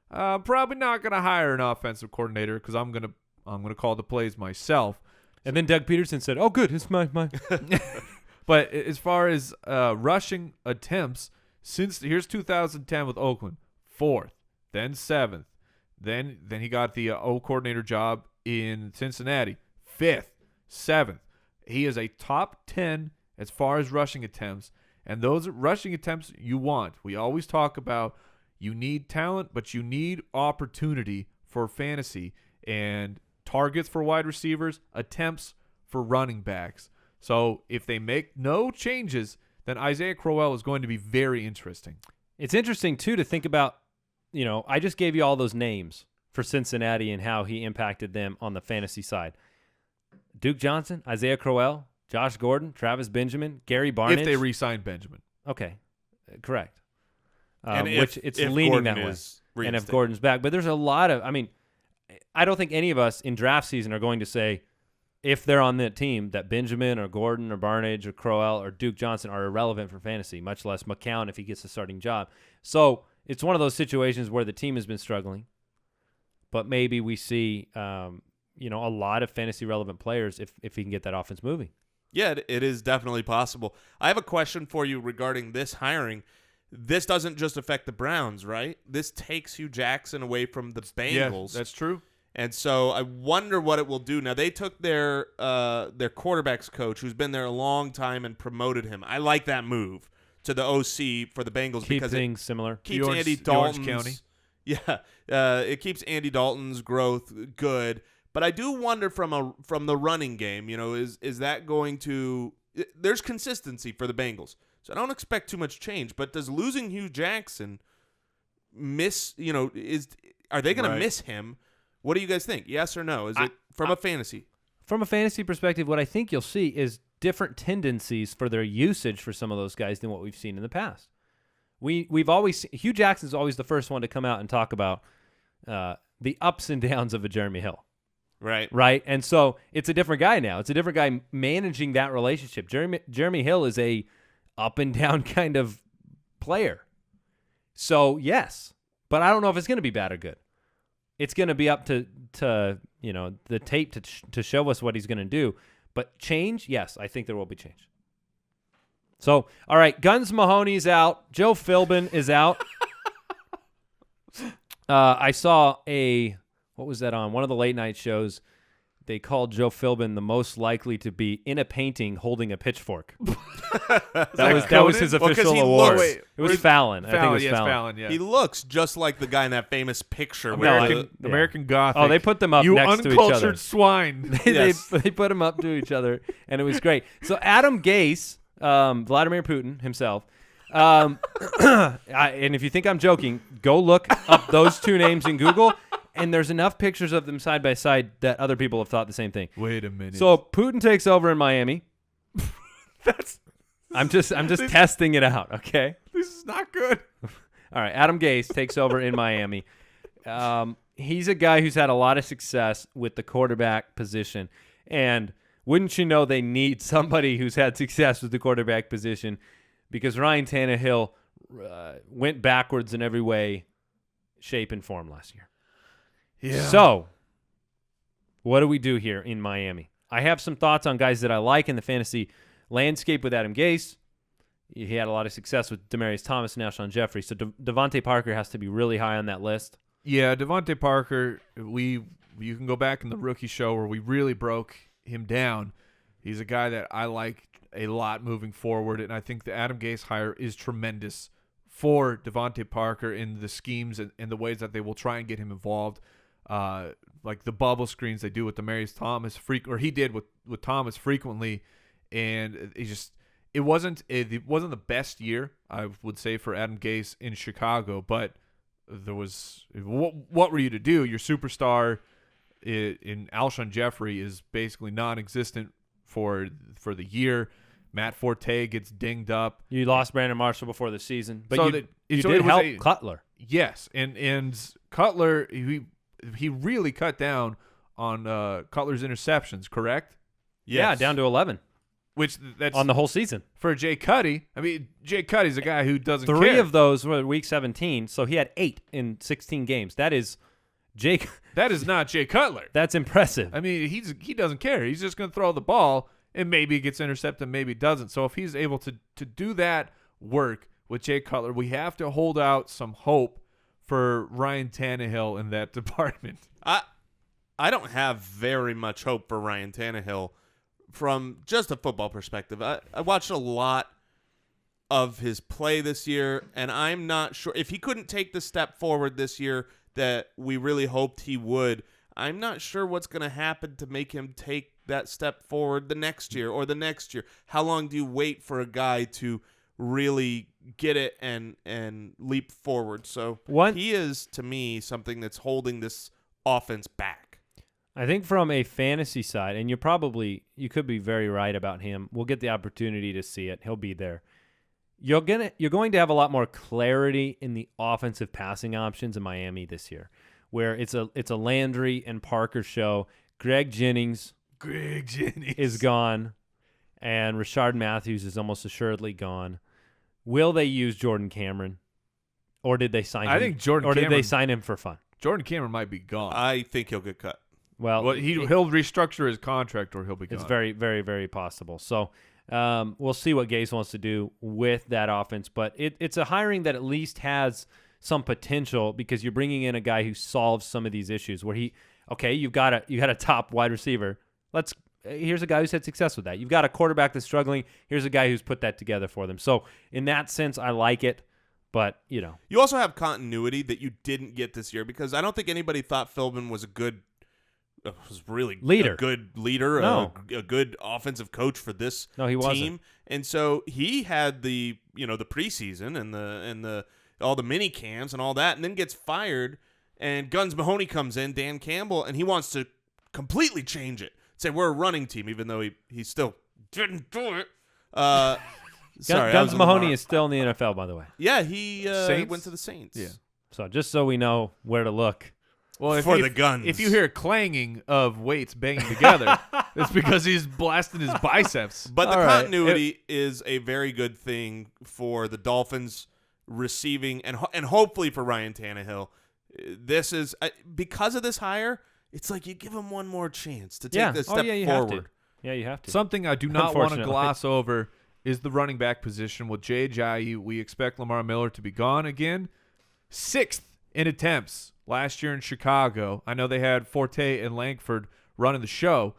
S4: probably not going to hire an offensive coordinator because I'm gonna call the plays myself.
S2: And then Doug Pederson said, "Oh, good, it's my."
S4: But as far as rushing attempts, here's 2010 with Oakland, 4th, then 7th, then he got the O coordinator job in Cincinnati, 5th, 7th. He is a top 10 as far as rushing attempts, and those rushing attempts you want. We always talk about you need talent, but you need opportunity for fantasy and targets for wide receivers, attempts for running backs. So if they make no changes, then Isaiah Crowell is going to be very interesting.
S2: It's interesting, too, to think about, I just gave you all those names for Cincinnati and how he impacted them on the fantasy side. Duke Johnson, Isaiah Crowell, Josh Gordon, Travis Benjamin, Gary Barnidge.
S4: If they re-sign Benjamin.
S2: Okay, correct.
S3: And
S2: which it's
S3: if
S2: leaning
S3: Gordon
S2: that way.
S3: is
S2: And if Gordon's back. But there's a lot of, I don't think any of us in draft season are going to say, if they're on that team, that Benjamin or Gordon or Barnidge or Crowell or Duke Johnson are irrelevant for fantasy, much less McCown if he gets a starting job. So it's one of those situations where the team has been struggling, but maybe we see a lot of fantasy relevant players if he can get that offense moving.
S3: Yeah, it is definitely possible. I have a question for you regarding this hiring. This doesn't just affect the Browns, right? This takes Hugh Jackson away from the Bengals.
S4: Yeah, that's true.
S3: And so I wonder what it will do. Now, they took their quarterbacks coach, who's been there a long time, and promoted him. I like that move to the OC for the Bengals because
S2: things similar.
S3: Keeps Andy Dalton's County. Yeah, it keeps Andy Dalton's growth good. But I do wonder from the running game, is that going to – there's consistency for the Bengals. So I don't expect too much change. But does losing Hugh Jackson are they going to miss him? What do you guys think? Yes or no? Is it from a fantasy?
S2: From a fantasy perspective, what I think you'll see is different tendencies for their usage for some of those guys than what we've seen in the past. We've always – Hugh Jackson's always the first one to come out and talk about the ups and downs of a Jeremy Hill. Right. And so it's a different guy now. It's a different guy managing that relationship. Jeremy Hill is a up and down kind of player. So, yes. But I don't know if it's going to be bad or good. It's going to be up to the tape to show us what he's going to do. But change, yes, I think there will be change. So, all right, Guns Mahoney's out. Joe Philbin is out. I saw what was that on? One of the late night shows. they called Joe Philbin the most likely to be in a painting holding a pitchfork. that was his official award. It was Fallon. I think it was Fallon.
S4: Yeah.
S3: He looks just like the guy in that famous picture.
S4: American Gothic.
S2: Oh, they put them up next to each other.
S4: You uncultured swine.
S2: They put them up to each other, and it was great. So Adam Gase, Vladimir Putin himself, and if you think I'm joking, go look up those two names in Google, and there's enough pictures of them side by side that other people have thought the same thing.
S4: Wait a minute.
S2: So Putin takes over in Miami. I'm just testing it out, okay?
S4: This is not good.
S2: All right, Adam Gase takes over in Miami. He's a guy who's had a lot of success with the quarterback position, and wouldn't you know they need somebody who's had success with the quarterback position, because Ryan Tannehill went backwards in every way, shape, and form last year.
S4: Yeah.
S2: So, what do we do here in Miami? I have some thoughts on guys that I like in the fantasy landscape with Adam Gase. He had a lot of success with Demarcus Thomas and Alshon Jeffrey, so Devontae Parker has to be really high on that list.
S4: Yeah, Devontae Parker, you can go back in the rookie show where we really broke him down. He's a guy that I like a lot moving forward, and I think the Adam Gase hire is tremendous for Devontae Parker in the schemes and the ways that they will try and get him involved. Like the bubble screens they do with Demarcus Thomas, he did with Thomas frequently, and it wasn't the best year, I would say, for Adam Gase in Chicago, but there was what were you to do? Your superstar in Alshon Jeffrey is basically non-existent for the year. Matt Forte gets dinged up.
S2: You lost Brandon Marshall before the season, but
S4: so
S2: you did help Cutler.
S4: Yes, and Cutler, he really cut down on Cutler's interceptions, correct?
S2: Yes. Yeah, down to 11.
S4: Which that's
S2: on the whole season.
S4: For Jay Cuddy, I mean, Jay Cuddy's a guy who doesn't care.
S2: 3 of those were week 17, so he had 8 in 16 games. That is Jake.
S4: That is not Jay Cutler.
S2: That's impressive.
S4: I mean, he doesn't care. He's just going to throw the ball, and maybe it gets intercepted, maybe it doesn't. So if he's able to do that work with Jay Cutler, we have to hold out some hope for Ryan Tannehill in that department.
S3: I don't have very much hope for Ryan Tannehill from just a football perspective. I watched a lot of his play this year, and I'm not sure if he couldn't take the step forward this year that we really hoped he would. I'm not sure what's going to happen to make him take that step forward the next year or the next year. How long do you wait for a guy to really get it and leap forward? So he is, to me, something that's holding this offense back.
S2: I think from a fantasy side, and you could be very right about him. We'll get the opportunity to see it. He'll be there. You're going to have a lot more clarity in the offensive passing options in Miami this year, where it's a Landry and Parker show. Greg Jennings is gone, and Rashad Matthews is almost assuredly gone. Will they use Jordan Cameron, or did they sign him?
S4: I think did
S2: they sign him for fun?
S4: Jordan Cameron might be gone.
S3: I think he'll get cut.
S2: Well,
S4: he'll restructure his contract, or he'll be gone.
S2: It's very, very, very possible. So we'll see what Gase wants to do with that offense. But it's a hiring that at least has some potential, because you're bringing in a guy who solves some of these issues. Where you've got a top wide receiver. Here's a guy who's had success with that. You've got a quarterback that's struggling. Here's a guy who's put that together for them. So in that sense, I like it. But you
S3: also have continuity that you didn't get this year, because I don't think anybody thought Philbin was a good a good leader, a good offensive coach for this
S2: team.
S3: Wasn't. And so he had the preseason and the all the mini camps and all that, and then gets fired, and Guns Mahoney comes in, Dan Campbell, and he wants to completely change it. Say we're a running team, even though he still didn't do it.
S2: Guns Mahoney is still in the NFL, by the way.
S3: Yeah, he went to the Saints.
S4: Yeah.
S2: So just so we know where to look.
S4: Well,
S3: the guns.
S4: If you hear clanging of weights banging together, it's because he's blasting his biceps.
S3: But the continuity is a very good thing for the Dolphins receiving, and hopefully for Ryan Tannehill. This is because of this hire. It's like you give him one more chance to take this step forward.
S2: Yeah, you have to.
S4: Something I do not want to gloss over is the running back position. With Jay Ajayi, we expect Lamar Miller to be gone again. 6th in attempts last year in Chicago. I know they had Forte and Langford running the show.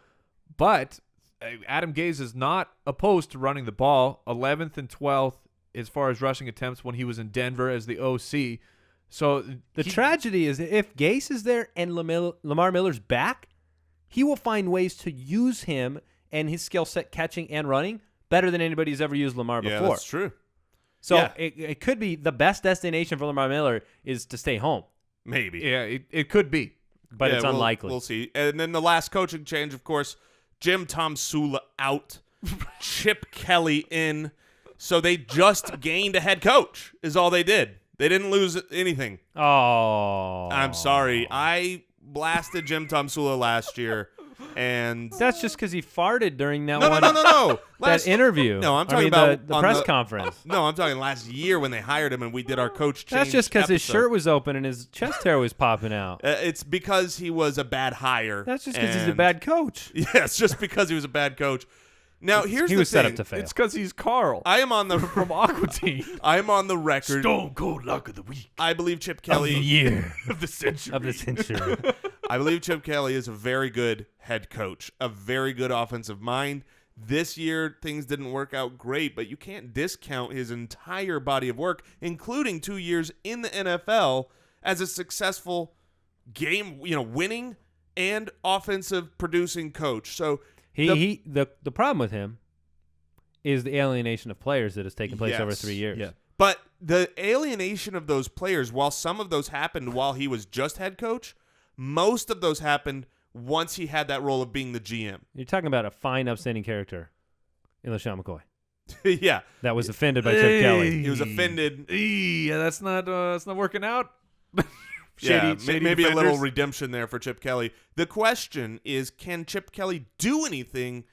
S4: But Adam Gase is not opposed to running the ball, 11th and 12th as far as rushing attempts when he was in Denver as the OC. So
S2: the tragedy is if Gase is there and Lamar Miller's back, he will find ways to use him and his skill set catching and running better than anybody's ever used Lamar before.
S3: Yeah, that's true.
S2: So it could be the best destination for Lamar Miller is to stay home.
S3: Maybe.
S4: Yeah, it could be.
S2: But it's unlikely.
S3: We'll see. And then the last coaching change, of course, Jim Tomsula out, Chip Kelly in. So they just gained a head coach is all they did. They didn't lose anything.
S2: Oh.
S3: I'm sorry. I blasted Jim Tomsula last year. And
S2: that's just because he farted during that
S3: No.
S2: That interview.
S3: No, I'm talking about
S2: the press conference.
S3: No, I'm talking last year when they hired him and we did our coach change.
S2: That's just because his
S3: episode.
S2: shirt was open and his chest hair was popping out.
S3: It's because he was a bad hire.
S2: That's just because he's a bad coach.
S3: Yeah, it's just because he was a bad coach. Now, here's
S2: he
S3: the
S2: was
S3: thing.
S2: set up to fail.
S4: It's because he's Carl.
S3: I am on the
S4: from Aqua Teen.
S3: I am on the record.
S4: Stone Cold Lock of the Week.
S3: I believe Chip Kelly
S2: of the year
S4: of the century.
S2: Of the century.
S3: I believe Chip Kelly is a very good head coach, a very good offensive mind. This year, things didn't work out great, but you can't discount his entire body of work, including 2 years in the NFL as a successful game, winning and offensive producing coach. So
S2: the problem with him is the alienation of players that has taken place over 3 years.
S4: Yeah.
S3: But the alienation of those players, while some of those happened while he was just head coach, most of those happened once he had that role of being the GM.
S2: You're talking about a fine, upstanding character in LeSean McCoy.
S3: Yeah.
S2: That was offended by Chip Kelly.
S3: He was offended.
S4: Yeah, that's not working out.
S3: Shady maybe
S4: defenders.
S3: a little redemption there for Chip Kelly. The question is, can Chip Kelly do anything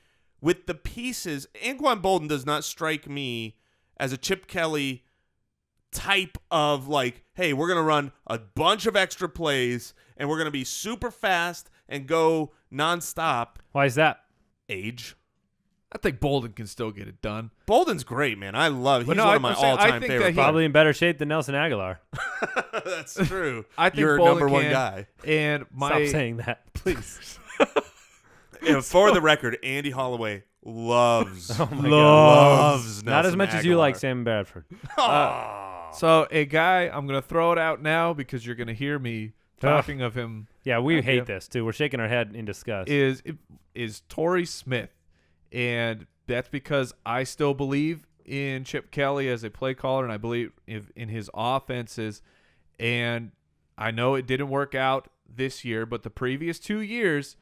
S3: with the pieces? Anquan Bolden does not strike me as a Chip Kelly type of hey, we're going to run a bunch of extra plays and we're going to be super fast and go nonstop.
S2: Why is that?
S3: Age.
S4: I think Bolden can still get it done.
S3: Bolden's great, man. I love him. He's
S4: no,
S3: one of my
S4: I'm saying- I
S3: all-time
S4: think
S3: favorites.
S4: that
S2: Probably in better shape than Nelson Aguilar.
S3: That's true.
S4: I think
S3: You're
S4: Bolden
S3: number one
S4: can,
S3: guy.
S4: And
S2: Stop saying that, please.
S3: And for the record, Andy Holloway loves
S2: Oh my God.
S3: loves
S2: Not as
S3: Nelson
S2: much as you
S3: Aguilar.
S2: like Sam Bradford.
S4: So a guy, I'm going to throw it out now because you're going to hear me talking of him.
S2: Yeah, we hate this too. We're shaking our head in disgust.
S4: Is Torrey Smith, and that's because I still believe in Chip Kelly as a play caller, and I believe in his offenses. And I know it didn't work out this year, but the previous 2 years,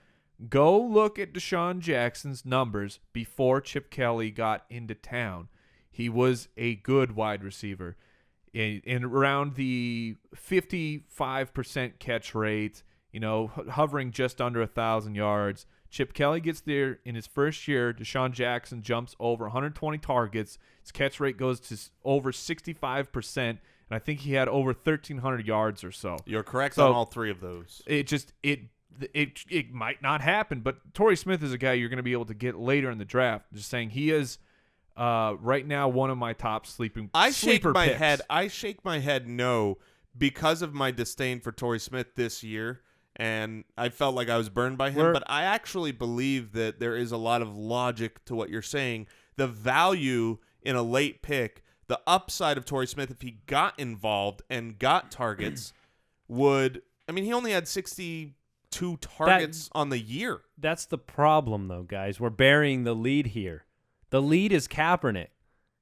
S4: go look at Deshaun Jackson's numbers before Chip Kelly got into town. He was a good wide receiver. In around the 55% catch rate, hovering just under 1,000 yards. Chip Kelly gets there in his first year. Deshaun Jackson jumps over 120 targets. His catch rate goes to over 65%, and I think he had over 1,300 yards or so.
S3: You're correct on all three of those.
S4: It might not happen, but Torrey Smith is a guy you're going to be able to get later in the draft. Just saying, he is right now one of my top sleeper
S3: I shake my head no because of my disdain for Torrey Smith this year, and I felt like I was burned by him. But I actually believe that there is a lot of logic to what you're saying. The value in a late pick, the upside of Torrey Smith if he got involved and got targets he only had 62 targets on the year.
S2: That's the problem, though, guys. We're burying the lead here. The lead is Kaepernick.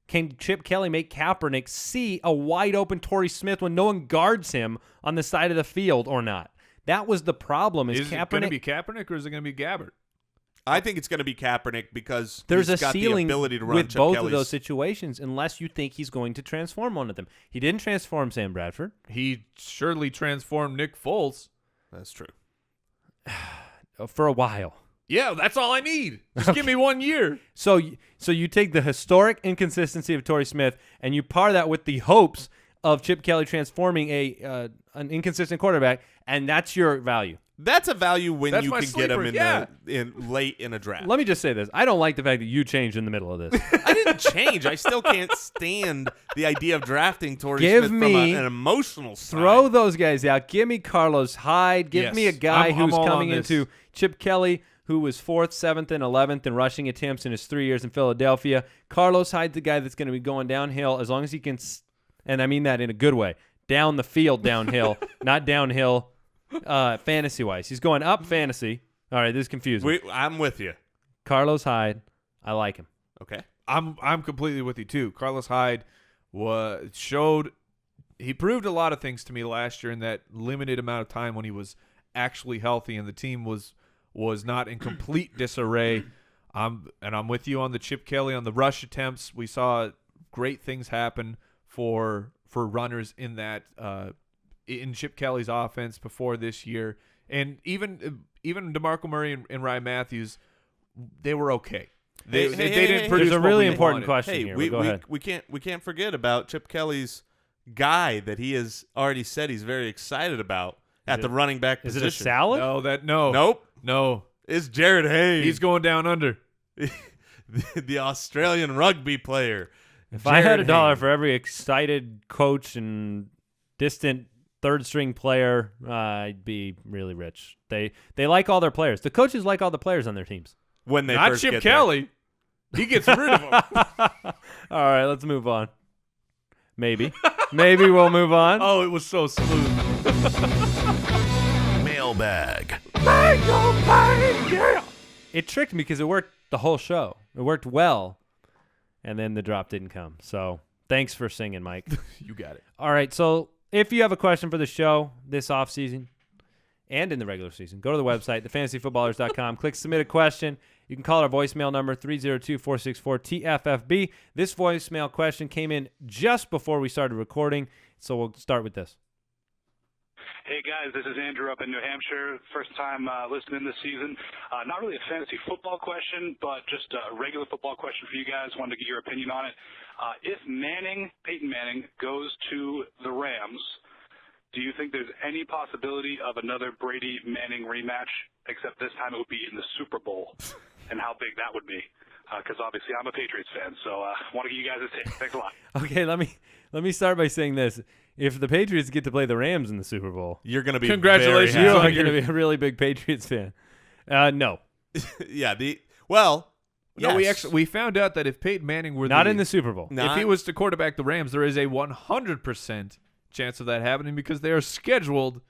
S2: Can Chip Kelly make Kaepernick see a wide-open Torrey Smith when no one guards him on the side of the field or not? That was the problem.
S4: Is it going to be Kaepernick or is it going to be Gabbert?
S3: I think it's going to be Kaepernick because
S2: there's
S3: he's
S2: a
S3: got
S2: ceiling
S3: the ability to run
S2: with
S3: Chip
S2: both
S3: Kelly's.
S2: of those situations unless you think he's going to transform one of them. He didn't transform Sam Bradford.
S4: He surely transformed Nick Foles.
S3: That's true.
S2: For a while.
S4: Yeah, that's all I need. Just give me 1 year.
S2: So you take the historic inconsistency of Torrey Smith and you par that with the hopes of Chip Kelly transforming an inconsistent quarterback, and that's your value.
S3: That's a value when
S4: That's
S3: you
S4: my
S3: can get him
S4: sleeper,
S3: in late in a draft.
S2: Let me just say this. I don't like the fact that you changed in the middle of this.
S3: I didn't change. I still can't stand the idea of drafting Torrey
S2: Give
S3: Smith
S2: me-
S3: from an emotional side.
S2: Throw those guys out. Give me Carlos Hyde. Give
S4: Yes.
S2: me a guy
S4: I'm
S2: who's
S4: all
S2: coming
S4: on this.
S2: into Chip Kelly, who was 4th, 7th, and 11th in rushing attempts in his 3 years in Philadelphia. Carlos Hyde's the guy that's going to be going downhill as long as he can, and I mean that in a good way, down the field downhill, not downhill fantasy-wise. He's going up fantasy. All right, this is confusing.
S3: I'm with you.
S2: Carlos Hyde, I like him.
S3: Okay.
S4: I'm completely with you too. Carlos Hyde he proved a lot of things to me last year in that limited amount of time when he was actually healthy and the team was not in complete disarray. I'm with you on the Chip Kelly on the rush attempts. We saw great things happen for runners in that in Chip Kelly's offense before this year, and even DeMarco Murray and Ryan Matthews, they were okay. They didn't produce.
S2: There's a
S4: what
S2: really
S4: we
S2: important
S4: wanted.
S2: question
S3: Hey,
S2: here. Go ahead.
S3: we can't forget about Chip Kelly's guy that he has already said he's very excited about at the running back
S2: Is
S3: position.
S2: it a salad?
S4: No.
S3: Nope.
S4: No.
S3: It's Jared Haynes.
S4: He's going down under.
S3: the Australian rugby player.
S2: If I had
S3: Jared
S2: $1
S3: Haynes.
S2: for every excited coach and distant third-string player, I'd be really rich. They like all their players. The coaches like all the players on their teams.
S3: When they
S4: Not
S3: first
S4: Chip
S3: get there.
S4: Kelly. He gets rid of him.
S2: All right, let's move on. Maybe. Maybe we'll move on.
S4: Oh, it was so smooth.
S1: Mailbag.
S2: It tricked me because it worked the whole show. It worked well, and then the drop didn't come. So thanks for singing, Mike.
S4: You got it.
S2: All right, so if you have a question for the show this offseason and in the regular season, go to the website, thefantasyfootballers.com, click Submit a Question. You can call our voicemail number, 302-464-TFFB. This voicemail question came in just before we started recording, so we'll start with this.
S6: Hey guys, this is Andrew up in New Hampshire. First time listening this season. Not really a fantasy football question, but just a regular football question for you guys. Wanted to get your opinion on it. If Peyton Manning, goes to the Rams, do you think there's any possibility of another Brady-Manning rematch, except this time it would be in the Super Bowl, and how big that would be? Because obviously I'm a Patriots fan, so want to give you guys a take. Thanks a lot.
S2: Okay, let me start by saying this. If the Patriots get to play the Rams in the Super Bowl,
S3: You're going to be
S4: Congratulations
S3: very
S2: you
S3: happy.
S2: are going to be a really big Patriots fan. No,
S3: Yeah.
S4: No,
S3: yes.
S4: we found out that if Peyton Manning were
S2: not in the Super Bowl.
S3: No.
S4: if he was to quarterback the Rams, there is a 100% chance of that happening because they are scheduled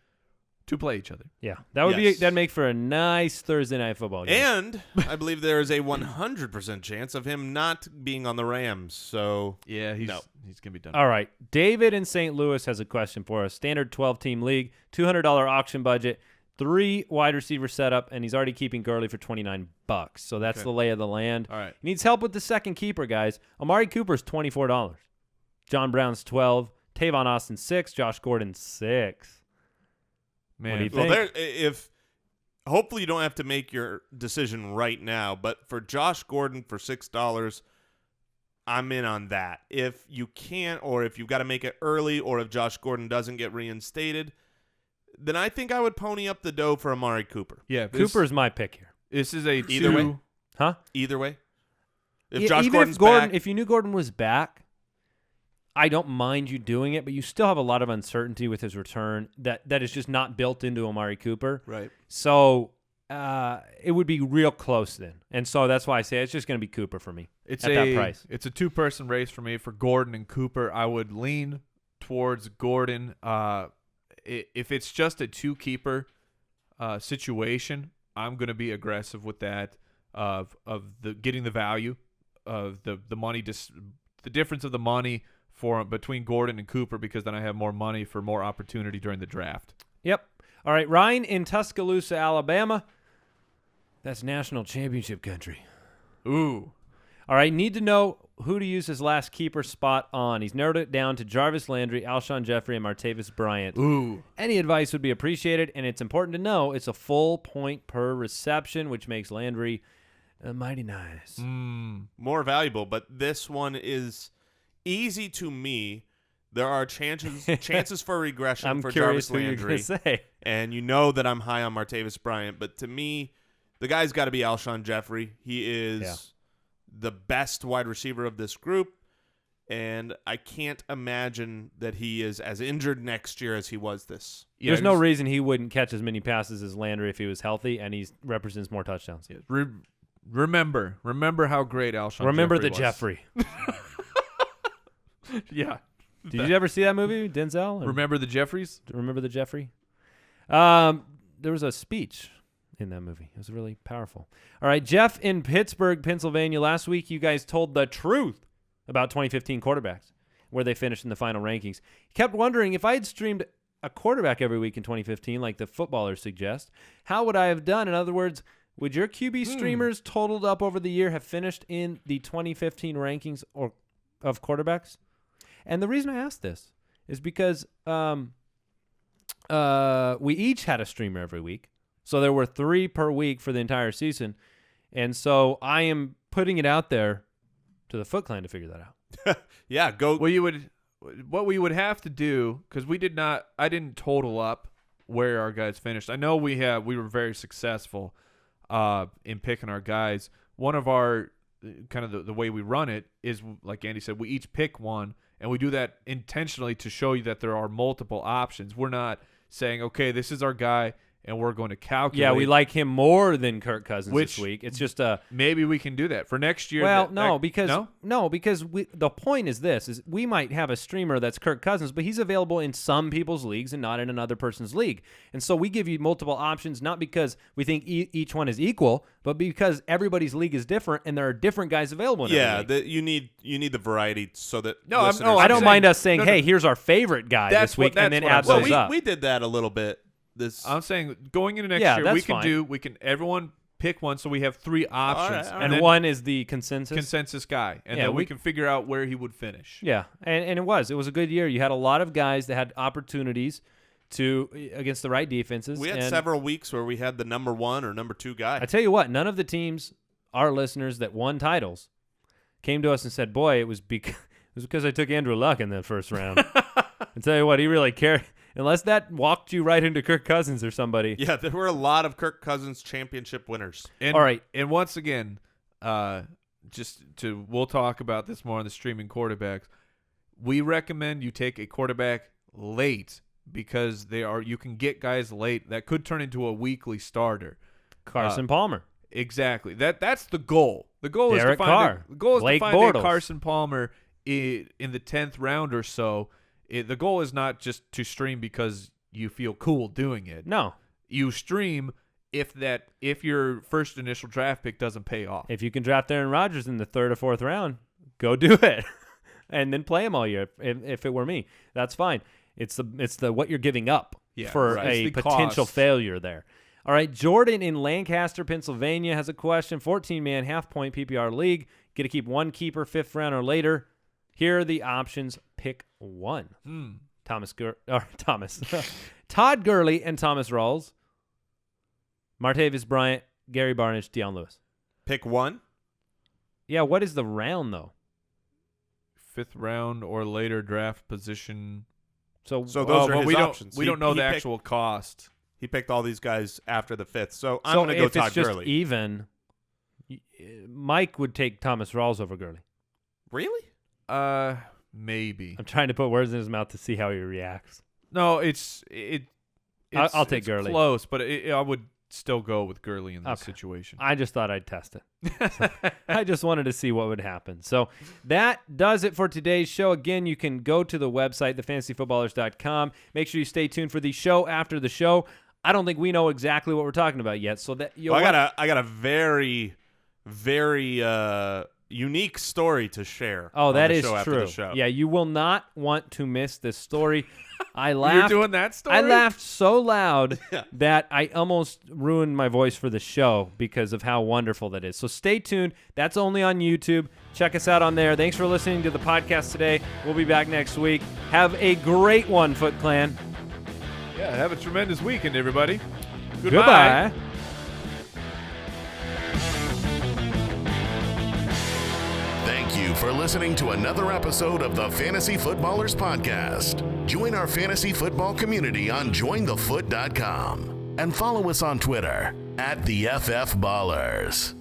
S4: to play each other.
S2: Yeah, that would
S3: Yes.
S2: that'd make for a nice Thursday night football game.
S3: And I believe there is a 100% chance of him not being on the Rams. So
S4: Yeah, he's
S3: No.
S4: he's gonna be done.
S2: All right, David in St. Louis has a question for us. Standard 12-team league, $200 auction budget, 3 wide receiver setup, and he's already keeping Gurley for $29. So that's
S4: Okay.
S2: the lay of the land.
S4: All right.
S2: He needs help with the second keeper, guys. Amari Cooper's $24. John Brown's $12. Tavon Austin $6. Josh Gordon $6.
S4: Man,
S2: What do you
S3: well,
S2: think?
S3: if hopefully you don't have to make your decision right now, but for Josh Gordon for $6, I'm in on that. If you can't, or if you've got to make it early, or if Josh Gordon doesn't get reinstated, then I think I would pony up the dough for Amari Cooper.
S4: yeah,
S2: Cooper's my pick here.
S4: This is a
S3: Either way.
S2: Huh?
S3: Either way, if
S2: Yeah,
S3: Josh
S2: even
S3: Gordon's
S2: if Gordon,
S3: back,
S2: if you knew Gordon was back, I don't mind you doing it, but you still have a lot of uncertainty with his return that is just not built into Amari Cooper.
S3: right?
S2: So it would be real close then, and so that's why I say it's just going to be Cooper for me
S4: It's
S2: at that price.
S4: It's a 2-person race for me for Gordon and Cooper. I would lean towards Gordon. If it's just a 2-keeper situation, I'm going to be aggressive with that of the getting the value of the money, the difference of the money between Gordon and Cooper, because then I have more money for more opportunity during the draft.
S2: Yep. All right, Ryan in Tuscaloosa, Alabama. That's national championship country.
S4: Ooh.
S2: All right, need to know who to use his last keeper spot on. He's narrowed it down to Jarvis Landry, Alshon Jeffrey, and Martavis Bryant.
S4: Ooh.
S2: Any advice would be appreciated, and it's important to know it's a full point per reception, which makes Landry mighty nice.
S3: More valuable, but this one is easy to me. There are chances for regression
S2: I'm
S3: for
S2: curious
S3: Jarvis
S2: who you're
S3: Landry.
S2: going to say.
S3: And you know that I'm high on Martavis Bryant, but to me, the guy's got to be Alshon Jeffrey. He is the best wide receiver of this group, and I can't imagine that he is as injured next year as he was this.
S4: Yeah,
S2: There's no reason he wouldn't catch as many passes as Landry if he was healthy, and he represents more touchdowns.
S4: Remember how great Alshon
S2: Remember
S4: Jeffrey
S2: the
S4: was.
S2: Jeffrey.
S4: Yeah.
S2: Did you ever see that movie, Denzel?
S4: Remember the Jeffries?
S2: Remember the Jeffrey? There was a speech in that movie. It was really powerful. All right, Jeff in Pittsburgh, Pennsylvania. Last week, you guys told the truth about 2015 quarterbacks, where they finished in the final rankings. He kept wondering, if I had streamed a quarterback every week in 2015, like the footballers suggest, how would I have done? In other words, would your QB streamers totaled up over the year have finished in the 2015 rankings of quarterbacks? And the reason I asked this is because we each had a streamer every week. So there were 3 per week for the entire season. And so I am putting it out there to the Foot Clan to figure that out.
S3: Yeah, go.
S4: Well, what we would have to do, because I didn't total up where our guys finished. I know we were very successful in picking our guys. One of our kind of the way we run it is, like Andy said, we each pick one, and we do that intentionally to show you that there are multiple options. We're not saying, okay, this is our guy, and we're going to calculate.
S2: Yeah, we like him more than Kirk Cousins this week. It's just
S4: maybe we can do that for next year.
S2: Well, because the point is this: is we might have a streamer that's Kirk Cousins, but he's available in some people's leagues and not in another person's league. And so we give you multiple options, not because we think each one is equal, but because everybody's league is different and there are different guys available in every league.
S3: You need the variety so that
S2: I don't mind us saying, hey, here's our favorite guy this week, and then add those up.
S3: We did that a little bit.
S4: I'm saying going into next year, we can everyone pick one, so we have 3 options,
S2: all right. And one is the consensus
S4: guy, and then we can figure out where he would finish.
S2: Yeah, and it was a good year. You had a lot of guys that had opportunities against the right defenses.
S3: We had several weeks where we had the number 1 or number 2 guy.
S2: I tell you what, none of the teams, our listeners that won titles, came to us and said, "Boy, it was because I took Andrew Luck in the first round." I tell you what, he really carried. Unless that walked you right into Kirk Cousins or somebody.
S3: Yeah, there were a lot of Kirk Cousins championship winners.
S4: All right. And once again, we'll talk about this more on the streaming quarterbacks. We recommend you take a quarterback late because you can get guys late that could turn into a weekly starter.
S2: Carson Palmer.
S4: Exactly. That's the goal. The goal is
S2: Derek
S4: to
S2: Carr.
S4: find
S2: Bortles.
S4: a Carson Palmer in the 10th round or so. The goal is not just to stream because you feel cool doing it.
S2: No.
S4: You stream if your first initial draft pick doesn't pay off.
S2: If you can draft Aaron Rodgers in the 3rd or 4th round, go do it. And then play him all year. If it were me, that's fine. It's the what you're giving up for a potential failure there. All right, Jordan in Lancaster, Pennsylvania has a question. 14-man half-point PPR league. Get to keep 1 keeper 5th round or later. Here are the options. Pick 1. Todd Gurley and Thomas Rawls. Martavis Bryant, Gary Barnidge, Deion Lewis.
S3: Pick 1?
S2: Yeah, what is the round, though?
S4: 5th round or later draft position.
S3: So those are his options.
S4: We don't know the actual cost.
S3: He picked all these guys after the 5th. So I'm going to go Todd Gurley.
S2: If it's just even, Mike would take Thomas Rawls over Gurley.
S3: Really?
S4: Maybe.
S2: I'm trying to put words in his mouth to see how he reacts.
S4: No,
S2: I'll take Gurley.
S4: Close, but I would still go with Gurley in this situation.
S2: I just thought I'd test it. So I just wanted to see what would happen. So that does it for today's show. Again, you can go to the website, thefantasyfootballers.com. Make sure you stay tuned for the show after the show. I don't think we know exactly what we're talking about yet. So that
S3: I got a very, very unique story to share.
S2: Oh, that is
S3: true.
S2: After the show. Yeah, you will not want to miss this story. I laughed.
S4: You're doing that story?
S2: I laughed so loud that I almost ruined my voice for the show because of how wonderful that is. So stay tuned. That's only on YouTube. Check us out on there. Thanks for listening to the podcast today. We'll be back next week. Have a great one, Foot Clan.
S4: Yeah, have a tremendous weekend, everybody.
S2: Goodbye.
S1: Thank you for listening to another episode of the Fantasy Footballers Podcast. Join our fantasy football community on jointhefoot.com and follow us on Twitter @TheFFBallers.